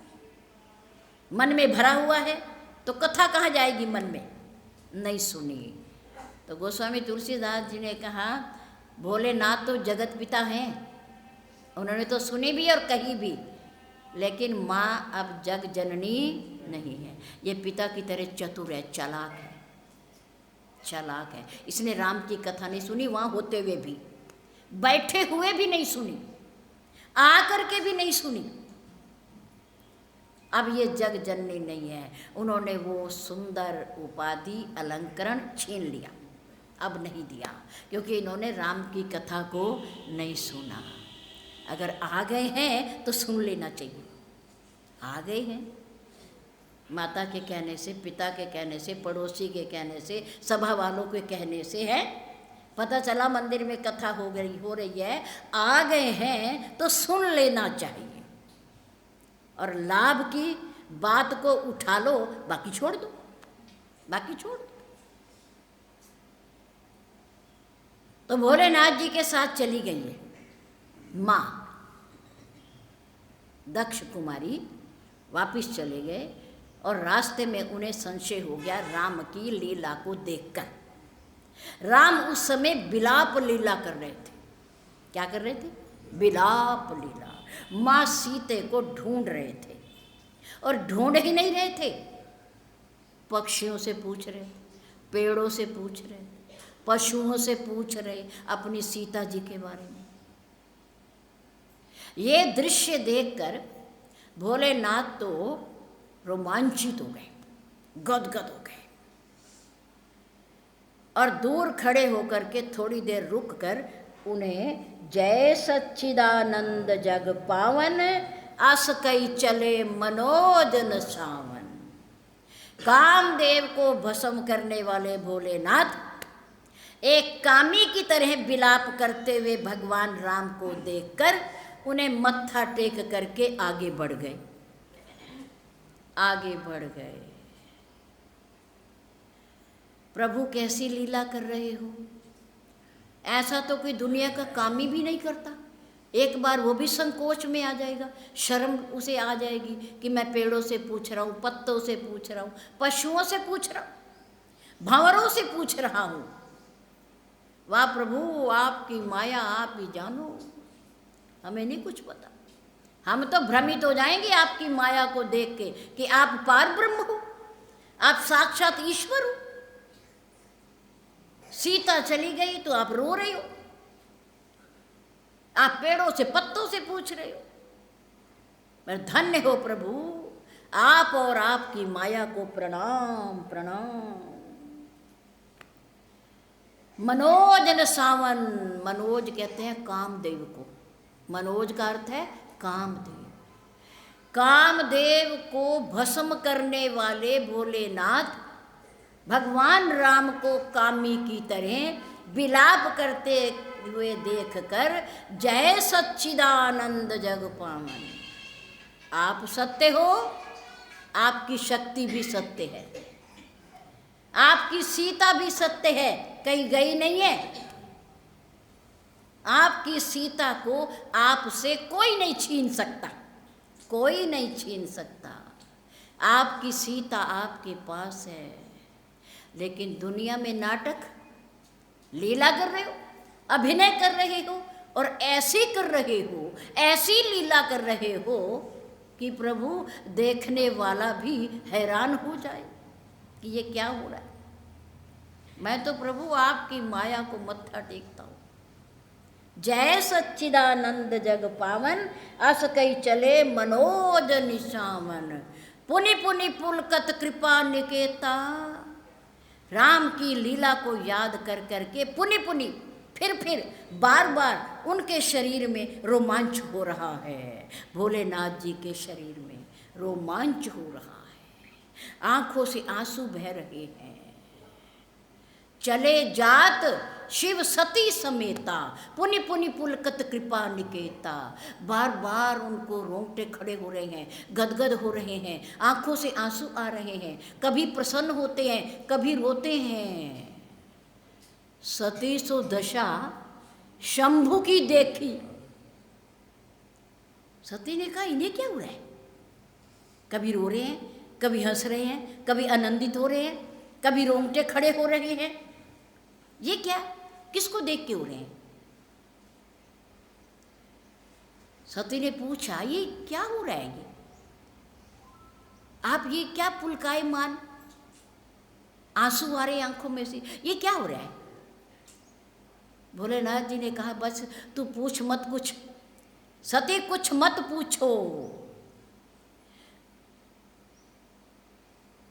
A: मन में भरा हुआ है, तो कथा कहाँ जाएगी? मन में नहीं सुनी। तो गोस्वामी तुलसीदास जी ने कहा, भोलेनाथ तो जगत पिता हैं, उन्होंने तो सुनी भी और कही भी, लेकिन माँ अब जग जननी नहीं है। ये पिता की तरह चतुर है, चालाक है, चालाक है। इसने राम की कथा नहीं सुनी वहाँ होते हुए भी, बैठे हुए भी नहीं सुनी, आकर के भी नहीं सुनी। अब ये जग जननी नहीं है, उन्होंने वो सुंदर उपाधि अलंकरण छीन लिया, अब नहीं दिया, क्योंकि इन्होंने राम की कथा को नहीं सुना। अगर आ गए हैं तो सुन लेना चाहिए। आ गए हैं, माता के कहने से, पिता के कहने से, पड़ोसी के कहने से, सभा वालों के कहने से है, पता चला मंदिर में कथा हो रही है, आ गए हैं तो सुन लेना चाहिए। और लाभ की बात को उठा लो, बाकी छोड़ दो, बाकी छोड़ दो। तो भोलेनाथ जी के साथ चली गई है माँ दक्ष कुमारी, वापिस चले गए और रास्ते में उन्हें संशय हो गया राम की लीला को देखकर। राम उस समय विलाप लीला कर रहे थे। क्या कर रहे थे? विलाप लीला। माँ सीते को ढूंढ रहे थे, और ढूंढ ही नहीं रहे थे, पक्षियों से पूछ रहे, पेड़ों से पूछ रहे, पशुओं से पूछ रहे अपनी सीता जी के बारे में। ये दृश्य देखकर भोलेनाथ तो रोमांचित हो गए, गदगद हो गए, और दूर खड़े होकर के थोड़ी देर रुक कर उन्हें जय सच्चिदानंद जग पावन, आस कई चले मनोजन सावन। कामदेव को भस्म करने वाले भोलेनाथ एक कामी की तरह विलाप करते हुए भगवान राम को देखकर उन्हें मत्था टेक करके आगे बढ़ गए, आगे बढ़ गए। प्रभु कैसी लीला कर रहे हो, ऐसा तो कोई दुनिया का कामी भी नहीं करता। एक बार वो भी संकोच में आ जाएगा, शर्म उसे आ जाएगी कि मैं पेड़ों से पूछ रहा हूँ, पत्तों से पूछ रहा हूँ, पशुओं से पूछ रहा हूँ, भंवरों से पूछ रहा हूँ। वाह प्रभु, आपकी माया आप ही जानो, हमें नहीं कुछ पता। हम तो भ्रमित हो जाएंगे आपकी माया को देख के कि आप पार ब्रह्म हो, आप साक्षात ईश्वर हो। सीता चली गई तो आप रो रहे हो, आप पेड़ों से पत्तों से पूछ रहे हो। पर धन्य हो प्रभु, आप और आपकी माया को प्रणाम प्रणाम। मनोजन सावन, मनोज कहते हैं कामदेव को, मनोज का अर्थ है कामदेव। कामदेव को भस्म करने वाले भोलेनाथ भगवान राम को कामी की तरह विलाप करते हुए देखकर जय सच्चिदानंद जग पावन। आप सत्य हो, आपकी शक्ति भी सत्य है, आपकी सीता भी सत्य है, कहीं गई नहीं है। आपकी सीता को आपसे कोई नहीं छीन सकता, कोई नहीं छीन सकता। आपकी सीता आपके पास है, लेकिन दुनिया में नाटक लीला कर रहे हो, अभिनय कर रहे हो, और ऐसी कर रहे हो, ऐसी लीला कर रहे हो कि प्रभु देखने वाला भी हैरान हो जाए कि ये क्या हो रहा है। मैं तो प्रभु आपकी माया को मत्था टेकता हूँ। जय सच्चिदानंद जग पावन, अस कई चले मनोज निशावन। पुनि पुनि पुलकत कृपा निकेता। राम की लीला को याद कर करके पुनि पुनि, फिर बार बार उनके शरीर में रोमांच हो रहा है। भोलेनाथ जी के शरीर में रोमांच हो रहा है, आंखों से आंसू बह रहे हैं। चले जात शिव सती समेता, पुनि पुनि पुलकत कृपा निकेता। बार बार उनको रोंगटे खड़े हो रहे हैं, गदगद हो रहे हैं, आंखों से आंसू आ रहे हैं, कभी प्रसन्न होते हैं, कभी रोते हैं। सती सो दशा शंभु की देखी। सती ने कहा इन्हें क्या हो रहा है, कभी रो रहे हैं, कभी हंस रहे हैं, कभी आनंदित हो रहे हैं, कभी रोंगटे खड़े हो रहे हैं। ये क्या, किसको देख के हो रहे हैं? सती ने पूछा ये क्या हो रहा है, ये आप ये क्या पुलकायमान आंसू आ रहे आंखों में से, ये क्या हो रहा है? भोलेनाथ जी ने कहा बस तू पूछ मत कुछ, सती कुछ मत पूछो,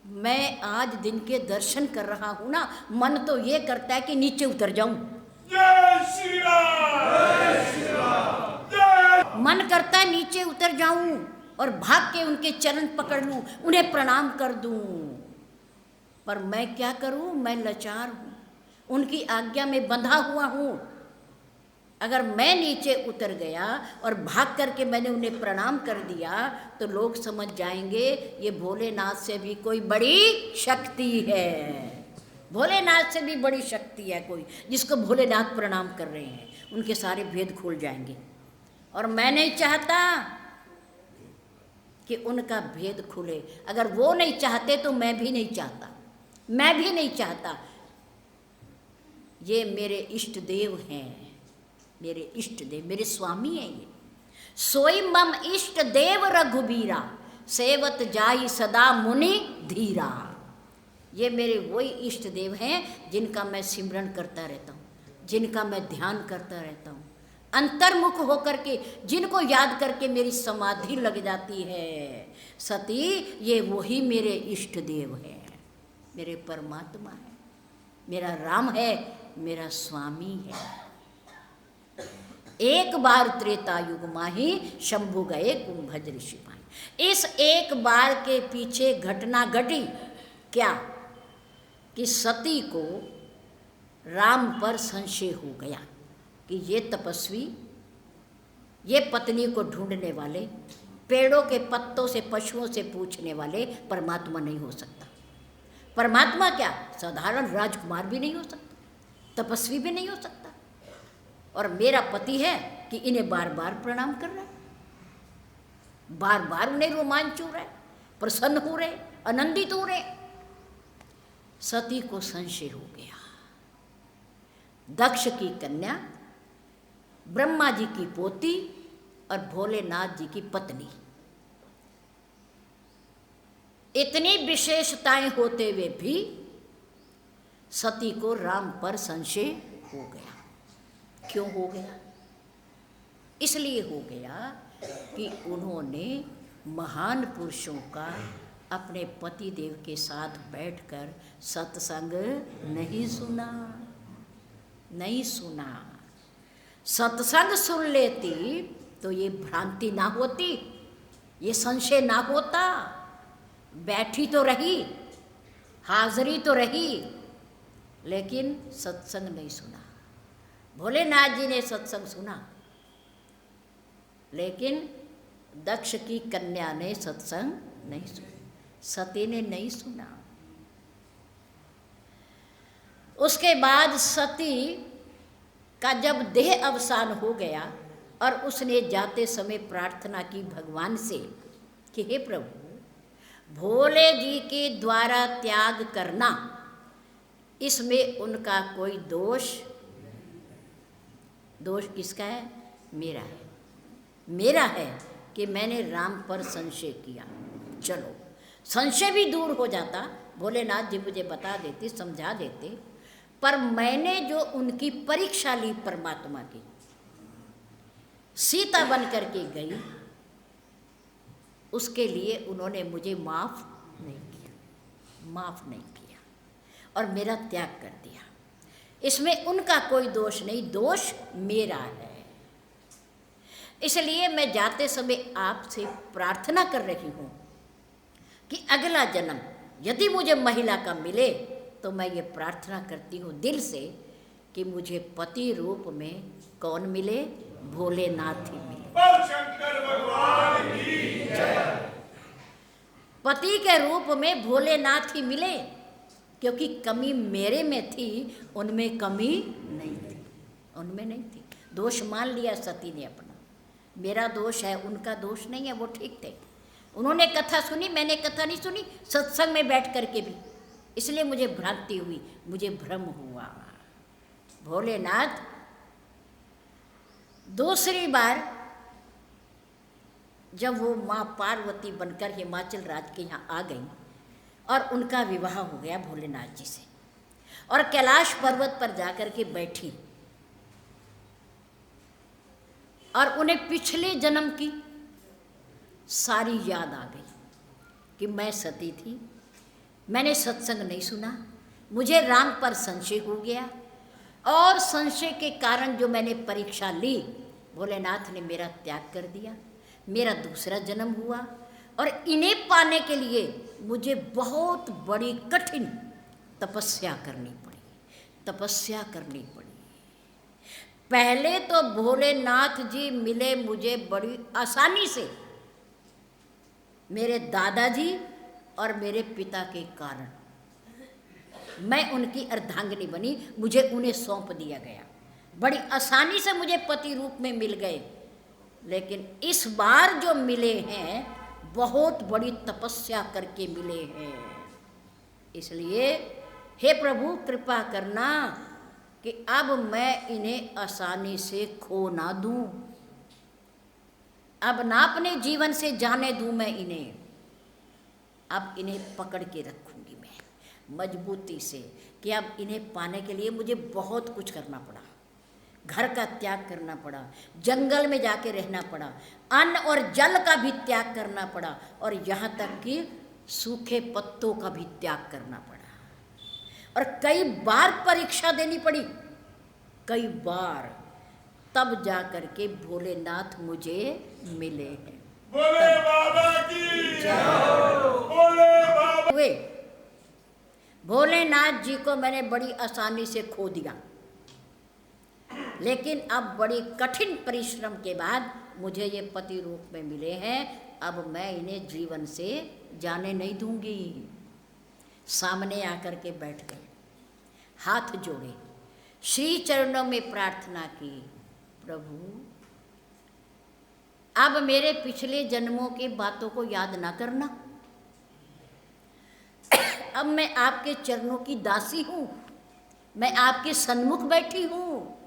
A: मैं आज दिन के दर्शन कर रहा हूं ना, मन तो ये करता है कि नीचे उतर जाऊं।
B: जय श्री राम, जय श्री राम, जय।
A: मन करता है नीचे उतर जाऊं और भाग के उनके चरण पकड़ लूं, उन्हें प्रणाम कर दूं, पर मैं क्या करूं, मैं लाचार हूं, उनकी आज्ञा में बंधा हुआ हूं। अगर मैं नीचे उतर गया और भाग करके मैंने उन्हें प्रणाम कर दिया तो लोग समझ जाएंगे ये भोलेनाथ से भी कोई बड़ी शक्ति है, भोलेनाथ से भी बड़ी शक्ति है कोई, जिसको भोलेनाथ प्रणाम कर रहे हैं, उनके सारे भेद खुल जाएंगे। और मैं नहीं चाहता कि उनका भेद खुले, अगर वो नहीं चाहते तो मैं भी नहीं चाहता, मैं भी नहीं चाहता। ये मेरे इष्ट देव हैं, मेरे इष्ट देव, मेरे स्वामी हैं ये। सोई मम इष्ट देव रघुबीरा, सेवत जाई सदा मुनि धीरा। ये मेरे वही इष्ट देव हैं जिनका मैं सिमरन करता रहता हूँ, जिनका मैं ध्यान करता रहता हूँ, अंतर्मुख होकर के जिनको याद करके मेरी समाधि लग जाती है। सती ये वही मेरे इष्ट देव हैं, मेरे परमात्मा है, मेरा राम है, मेरा स्वामी है। एक बार त्रेता युग माही शंभु गए कुंभज ऋषि पाई। इस एक बार के पीछे घटना घटी क्या कि सती को राम पर संशय हो गया कि ये तपस्वी, ये पत्नी को ढूंढने वाले, पेड़ों के पत्तों से पशुओं से पूछने वाले परमात्मा नहीं हो सकता। परमात्मा क्या, साधारण राजकुमार भी नहीं हो सकता, तपस्वी भी नहीं हो सकता। और मेरा पति है कि इन्हें बार बार प्रणाम कर रहा है, बार बार उन्हें रोमांच हो रहा है, प्रसन्न हो रहे, आनंदित हो रहे। सती को संशय हो गया। दक्ष की कन्या, ब्रह्मा जी की पोती और भोलेनाथ जी की पत्नी, इतनी विशेषताएं होते हुए भी सती को राम पर संशय हो गया। क्यों हो गया? इसलिए हो गया कि उन्होंने महान पुरुषों का अपने पति देव के साथ बैठकर सत्संग नहीं सुना, नहीं सुना। सत्संग सुन लेती तो ये भ्रांति ना होती, ये संशय ना होता। बैठी तो रही, हाजिरी तो रही, लेकिन सत्संग नहीं सुना। भोलेनाथ जी ने सत्संग सुना, लेकिन दक्ष की कन्या ने सत्संग नहीं सुना, सती ने नहीं सुना। उसके बाद सती का जब देह अवसान हो गया और उसने जाते समय प्रार्थना की भगवान से कि हे प्रभु, भोले जी के द्वारा त्याग करना, इसमें उनका कोई दोष, दोष किसका है? मेरा है, मेरा है कि मैंने राम पर संशय किया। चलो संशय भी दूर हो जाता, भोलेनाथ जी मुझे बता देते, समझा देते, पर मैंने जो उनकी परीक्षा ली परमात्मा की, सीता बन करके गई, उसके लिए उन्होंने मुझे माफ नहीं किया, माफ नहीं किया और मेरा त्याग कर दिया। इसमें उनका कोई दोष नहीं, दोष मेरा है। इसलिए मैं जाते समय आपसे प्रार्थना कर रही हूँ कि अगला जन्म यदि मुझे महिला का मिले तो मैं ये प्रार्थना करती हूँ दिल से कि मुझे पति रूप में कौन मिले? भोलेनाथ ही मिले।
B: शंकर भगवान की जय।
A: पति के रूप में भोलेनाथ ही मिले, क्योंकि कमी मेरे में थी, उनमें कमी नहीं थी, उनमें नहीं थी। दोष मान लिया सती ने अपना, मेरा दोष है, उनका दोष नहीं है, वो ठीक थे। उन्होंने कथा सुनी, मैंने कथा नहीं सुनी, सत्संग में बैठ करके भी, इसलिए मुझे भ्रांति हुई, मुझे भ्रम हुआ। भोलेनाथ दूसरी बार जब वो माँ पार्वती बनकर हिमाचल राज्य के यहाँ आ गई और उनका विवाह हो गया भोलेनाथ जी से, और कैलाश पर्वत पर जाकर के बैठी और उन्हें पिछले जन्म की सारी याद आ गई कि मैं सती थी, मैंने सत्संग नहीं सुना, मुझे राम पर संशय हो गया, और संशय के कारण जो मैंने परीक्षा ली, भोलेनाथ ने मेरा त्याग कर दिया, मेरा दूसरा जन्म हुआ, और इन्हें पाने के लिए मुझे बहुत बड़ी कठिन तपस्या करनी पड़ी। पहले तो भोलेनाथ जी मिले मुझे बड़ी आसानी से, मेरे दादाजी और मेरे पिता के कारण। मैं उनकी अर्धांगिनी बनी, मुझे उन्हें सौंप दिया गया, बड़ी आसानी से मुझे पति रूप में मिल गए। लेकिन इस बार जो मिले हैं बहुत बड़ी तपस्या करके मिले हैं। इसलिए हे प्रभु कृपा करना कि अब मैं इन्हें आसानी से खो ना दूं, अब ना अपने जीवन से जाने दूं मैं इन्हें, अब इन्हें पकड़ के रखूंगी मैं मजबूती से। कि अब इन्हें पाने के लिए मुझे बहुत कुछ करना पड़ा, घर का त्याग करना पड़ा, जंगल में जाके रहना पड़ा, अन्न और जल का भी त्याग करना पड़ा, और यहाँ तक कि सूखे पत्तों का भी त्याग करना पड़ा, और कई बार परीक्षा देनी पड़ी, कई बार, तब जा कर के भोलेनाथ मुझे मिले हैं।
B: बोले बाबा की जय, बोले बाबा।
A: हुए भोलेनाथ जी को मैंने बड़ी आसानी से खो दिया, लेकिन अब बड़ी कठिन परिश्रम के बाद मुझे ये पति रूप में मिले हैं। अब मैं इन्हें जीवन से जाने नहीं दूंगी। सामने आकर के बैठ गए, हाथ जोड़े, श्री चरणों में प्रार्थना की, प्रभु अब मेरे पिछले जन्मों की बातों को याद ना करना, अब मैं आपके चरणों की दासी हूँ, मैं आपके सन्मुख बैठी हूँ,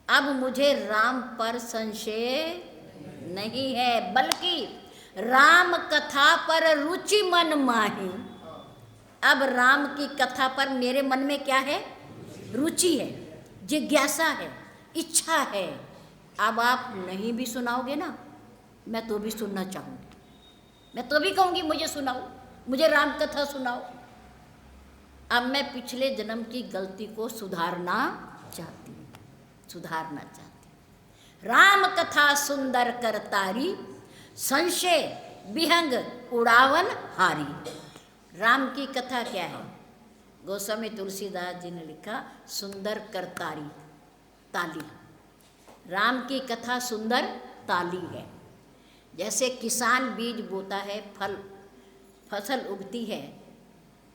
A: अब मुझे राम पर संशय नहीं है, बल्कि राम कथा पर रुचि मन माही। अब राम की कथा पर मेरे मन में क्या है? रुचि है, जिज्ञासा है, इच्छा है। अब आप नहीं भी सुनाओगे ना, मैं तो भी सुनना चाहूँगी, मैं तो भी कहूँगी मुझे सुनाओ, मुझे राम कथा सुनाओ। अब मैं पिछले जन्म की गलती को सुधारना चाहती हूँ। राम कथा सुंदर करतारी, संशय विहंग उड़ावन हारी। राम की कथा क्या है? गोस्वामी तुलसीदास जी ने लिखा, सुंदर करतारी, ताली। राम की कथा सुंदर ताली है। जैसे किसान बीज बोता है, फसल उगती है,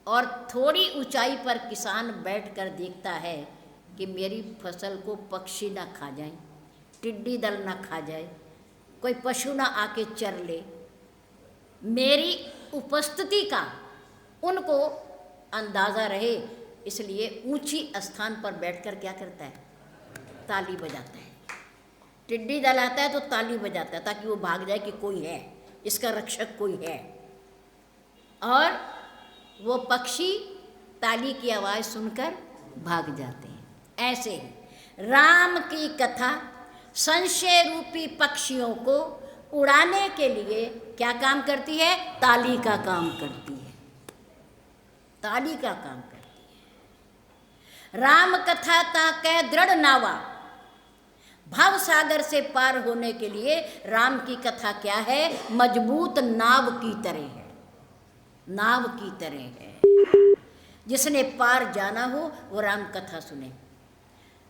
A: और थोड़ी ऊंचाई पर किसान बैठकर देखता है कि मेरी फसल को पक्षी ना खा जाए, टिड्डी दल ना खा जाए, कोई पशु ना आके चर ले, मेरी उपस्थिति का उनको अंदाज़ा रहे, इसलिए ऊंची स्थान पर बैठकर क्या करता है? ताली बजाता है। टिड्डी दल आता है तो ताली बजाता है ताकि वो भाग जाए कि कोई है, इसका रक्षक कोई है। और वो पक्षी ताली की आवाज़ सुनकर भाग जाते हैं। ऐसे ही राम की कथा संशय रूपी पक्षियों को उड़ाने के लिए क्या काम करती है? ताली का काम करती है, ताली का काम करती है। राम कथा ताकै दृढ़ नावा, भव सागर से पार होने के लिए राम की कथा क्या है? मजबूत नाव की तरह है, नाव की तरह है। जिसने पार जाना हो वो राम कथा सुने,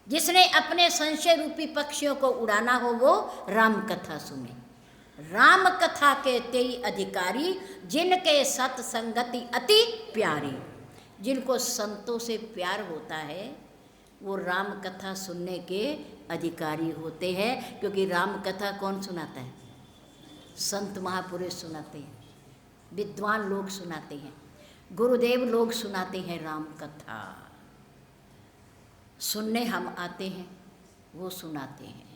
A: जिसने अपने संशय रूपी पक्षियों को उड़ाना हो वो राम कथा सुने। राम कथा के तेई अधिकारी, जिनके सत्संगति अति प्यारी। जिनको संतों से प्यार होता है वो राम कथा सुनने के अधिकारी होते हैं, क्योंकि राम कथा कौन सुनाता है? संत महापुरुष सुनाते हैं, विद्वान लोग सुनाते हैं, गुरुदेव लोग सुनाते हैं राम कथा। सुनने हम आते हैं, वो सुनाते हैं।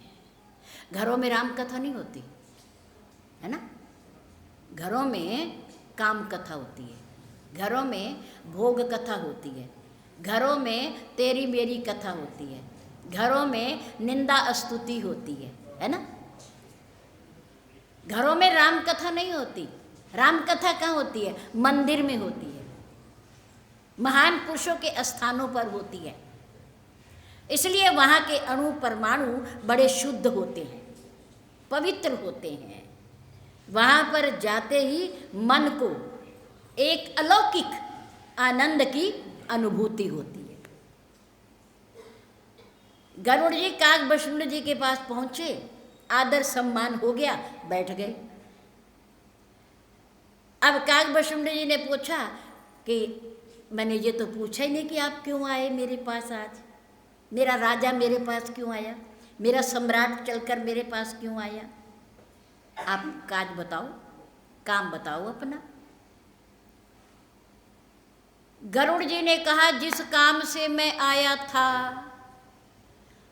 A: घरों में राम कथा नहीं होती है ना, घरों में काम कथा होती है, घरों में भोग कथा होती है, घरों में तेरी मेरी कथा होती है, घरों में निंदा स्तुति होती है ना। घरों में राम कथा नहीं होती। राम कथा कहाँ होती है? मंदिर में होती है, महान पुरुषों के स्थानों पर होती है। इसलिए वहाँ के अणु परमाणु बड़े शुद्ध होते हैं, पवित्र होते हैं। वहाँ पर जाते ही मन को एक अलौकिक आनंद की अनुभूति होती है। गरुड़ जी काकभूषुंड जी के पास पहुँचे, आदर सम्मान हो गया, बैठ गए। अब काकभूषुंड जी ने पूछा कि मैंने ये तो पूछा ही नहीं कि आप क्यों आए मेरे पास आज, मेरा राजा मेरे पास क्यों आया, मेरा सम्राट चलकर मेरे पास क्यों आया, आप काज बताओ, काम बताओ अपना। गरुड़ जी ने कहा, जिस काम से मैं आया था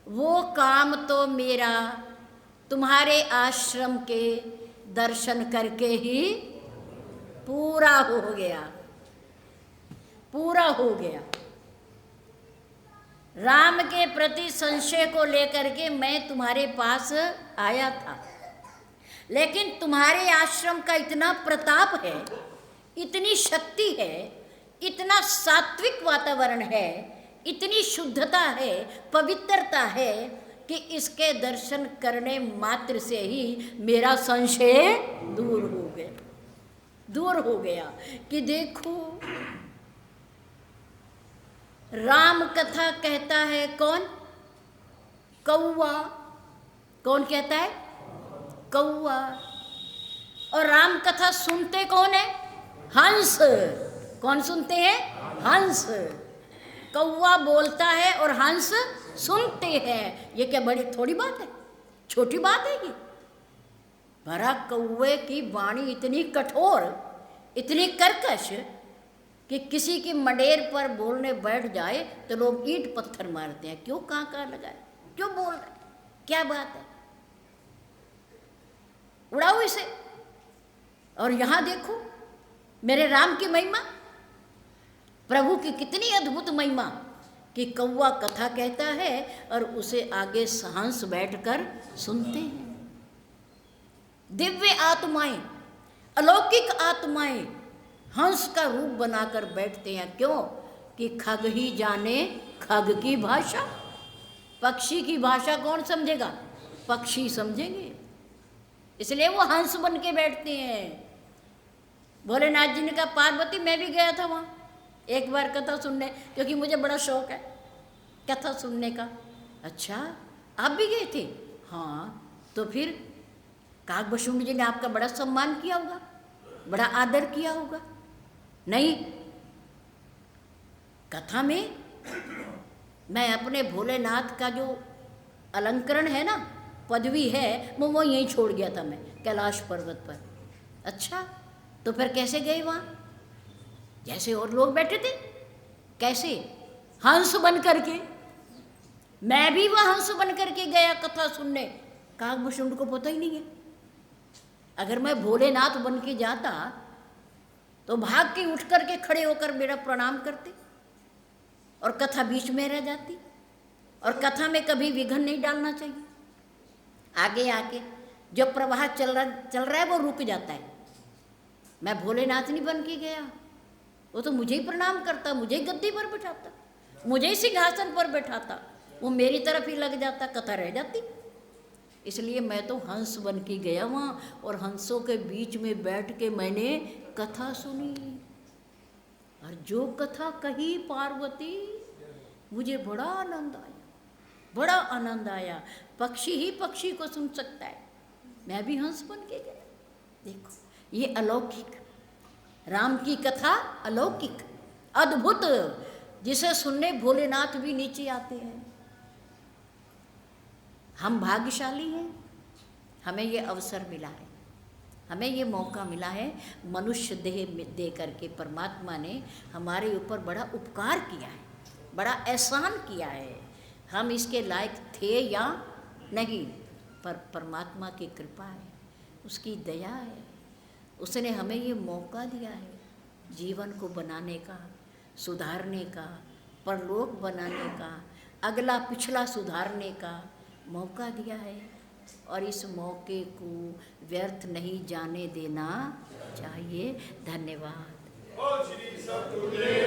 A: वो काम तो मेरा तुम्हारे आश्रम के दर्शन करके ही पूरा हो गया, पूरा हो गया। राम के प्रति संशय को लेकर के मैं तुम्हारे पास आया था, लेकिन तुम्हारे आश्रम का इतना प्रताप है, इतनी शक्ति है, इतना सात्विक वातावरण है, इतनी शुद्धता है, पवित्रता है कि इसके दर्शन करने मात्र से ही मेरा संशय दूर हो गया, दूर हो गया। कि देखो राम कथा कहता है कौन? कौआ। कौन कहता है? कौआ। और राम कथा सुनते कौन है? हंस। कौन सुनते हैं? हंस। कौआ बोलता है और हंस सुनते हैं। ये क्या बड़ी थोड़ी बात है, छोटी बात है ये? भरा कौए की वाणी इतनी कठोर, इतनी कर्कश कि किसी की मडेर पर बोलने बैठ जाए तो लोग ईंट पत्थर मारते हैं। क्यों कहाँ लगाए, क्यों बोल रहे, क्या बात है, उड़ाओ इसे। और यहाँ देखो मेरे राम की महिमा, प्रभु की कितनी अद्भुत महिमा कि कौवा कथा कहता है और उसे आगे हंस बैठकर सुनते हैं। दिव्य आत्माएं, अलौकिक आत्माएं हंस का रूप बनाकर बैठते हैं। क्यों? कि खग ही जाने खग की भाषा। पक्षी की भाषा कौन समझेगा? पक्षी समझेंगे, इसलिए वो हंस बन के बैठते हैं। भोलेनाथ जी ने कहा, पार्वती मैं भी गया था वहाँ एक बार कथा सुनने, क्योंकि मुझे बड़ा शौक है कथा सुनने का। अच्छा, आप भी गए थे? हाँ। तो फिर काकभूषुंड जी ने आपका बड़ा सम्मान किया होगा, बड़ा आदर किया होगा। नहीं, कथा में मैं अपने भोलेनाथ का जो अलंकरण है ना, पदवी है, वो यहीं छोड़ गया था मैं कैलाश पर्वत पर। अच्छा, तो फिर कैसे गए वहाँ? जैसे और लोग बैठे थे। कैसे? हंस बन करके। मैं भी वह हंस बन करके गया कथा सुनने। काकभूषुंड को पता ही नहीं है। अगर मैं भोलेनाथ बन के जाता तो भाग के उठ करके खड़े होकर मेरा प्रणाम करते और कथा बीच में रह जाती। और कथा में कभी विघन नहीं डालना चाहिए। आगे आके जो प्रवाह चल रहा है वो रुक जाता है। मैं भोलेनाथ नहीं बन के गया, वो तो मुझे ही प्रणाम करता, मुझे ही गद्दी पर बैठाता, मुझे ही सिंहासन पर बैठाता, वो मेरी तरफ ही लग जाता, कथा रह जाती। इसलिए मैं तो हंस बन के गया वहाँ और हंसों के बीच में बैठ के मैंने कथा सुनी। और जो कथा कही पार्वती, मुझे बड़ा आनंद आया, बड़ा आनंद आया। पक्षी ही पक्षी को सुन सकता है, मैं भी हंस बन के गया। देखो ये अलौकिक, राम की कथा अलौकिक, अद्भुत, जिसे सुनने भोलेनाथ भी नीचे आते हैं। हम भाग्यशाली हैं, हमें ये अवसर मिला है, हमें ये मौका मिला है। मनुष्य देह दे करके परमात्मा ने हमारे ऊपर बड़ा उपकार किया है, बड़ा एहसान किया है। हम इसके लायक थे या नहीं, पर परमात्मा की कृपा है, उसकी दया है, उसने हमें ये मौका दिया है जीवन को बनाने का, सुधारने का, परलोक बनाने का, अगला पिछला सुधारने का मौका दिया है और इस मौके को व्यर्थ नहीं जाने देना चाहिए। धन्यवाद।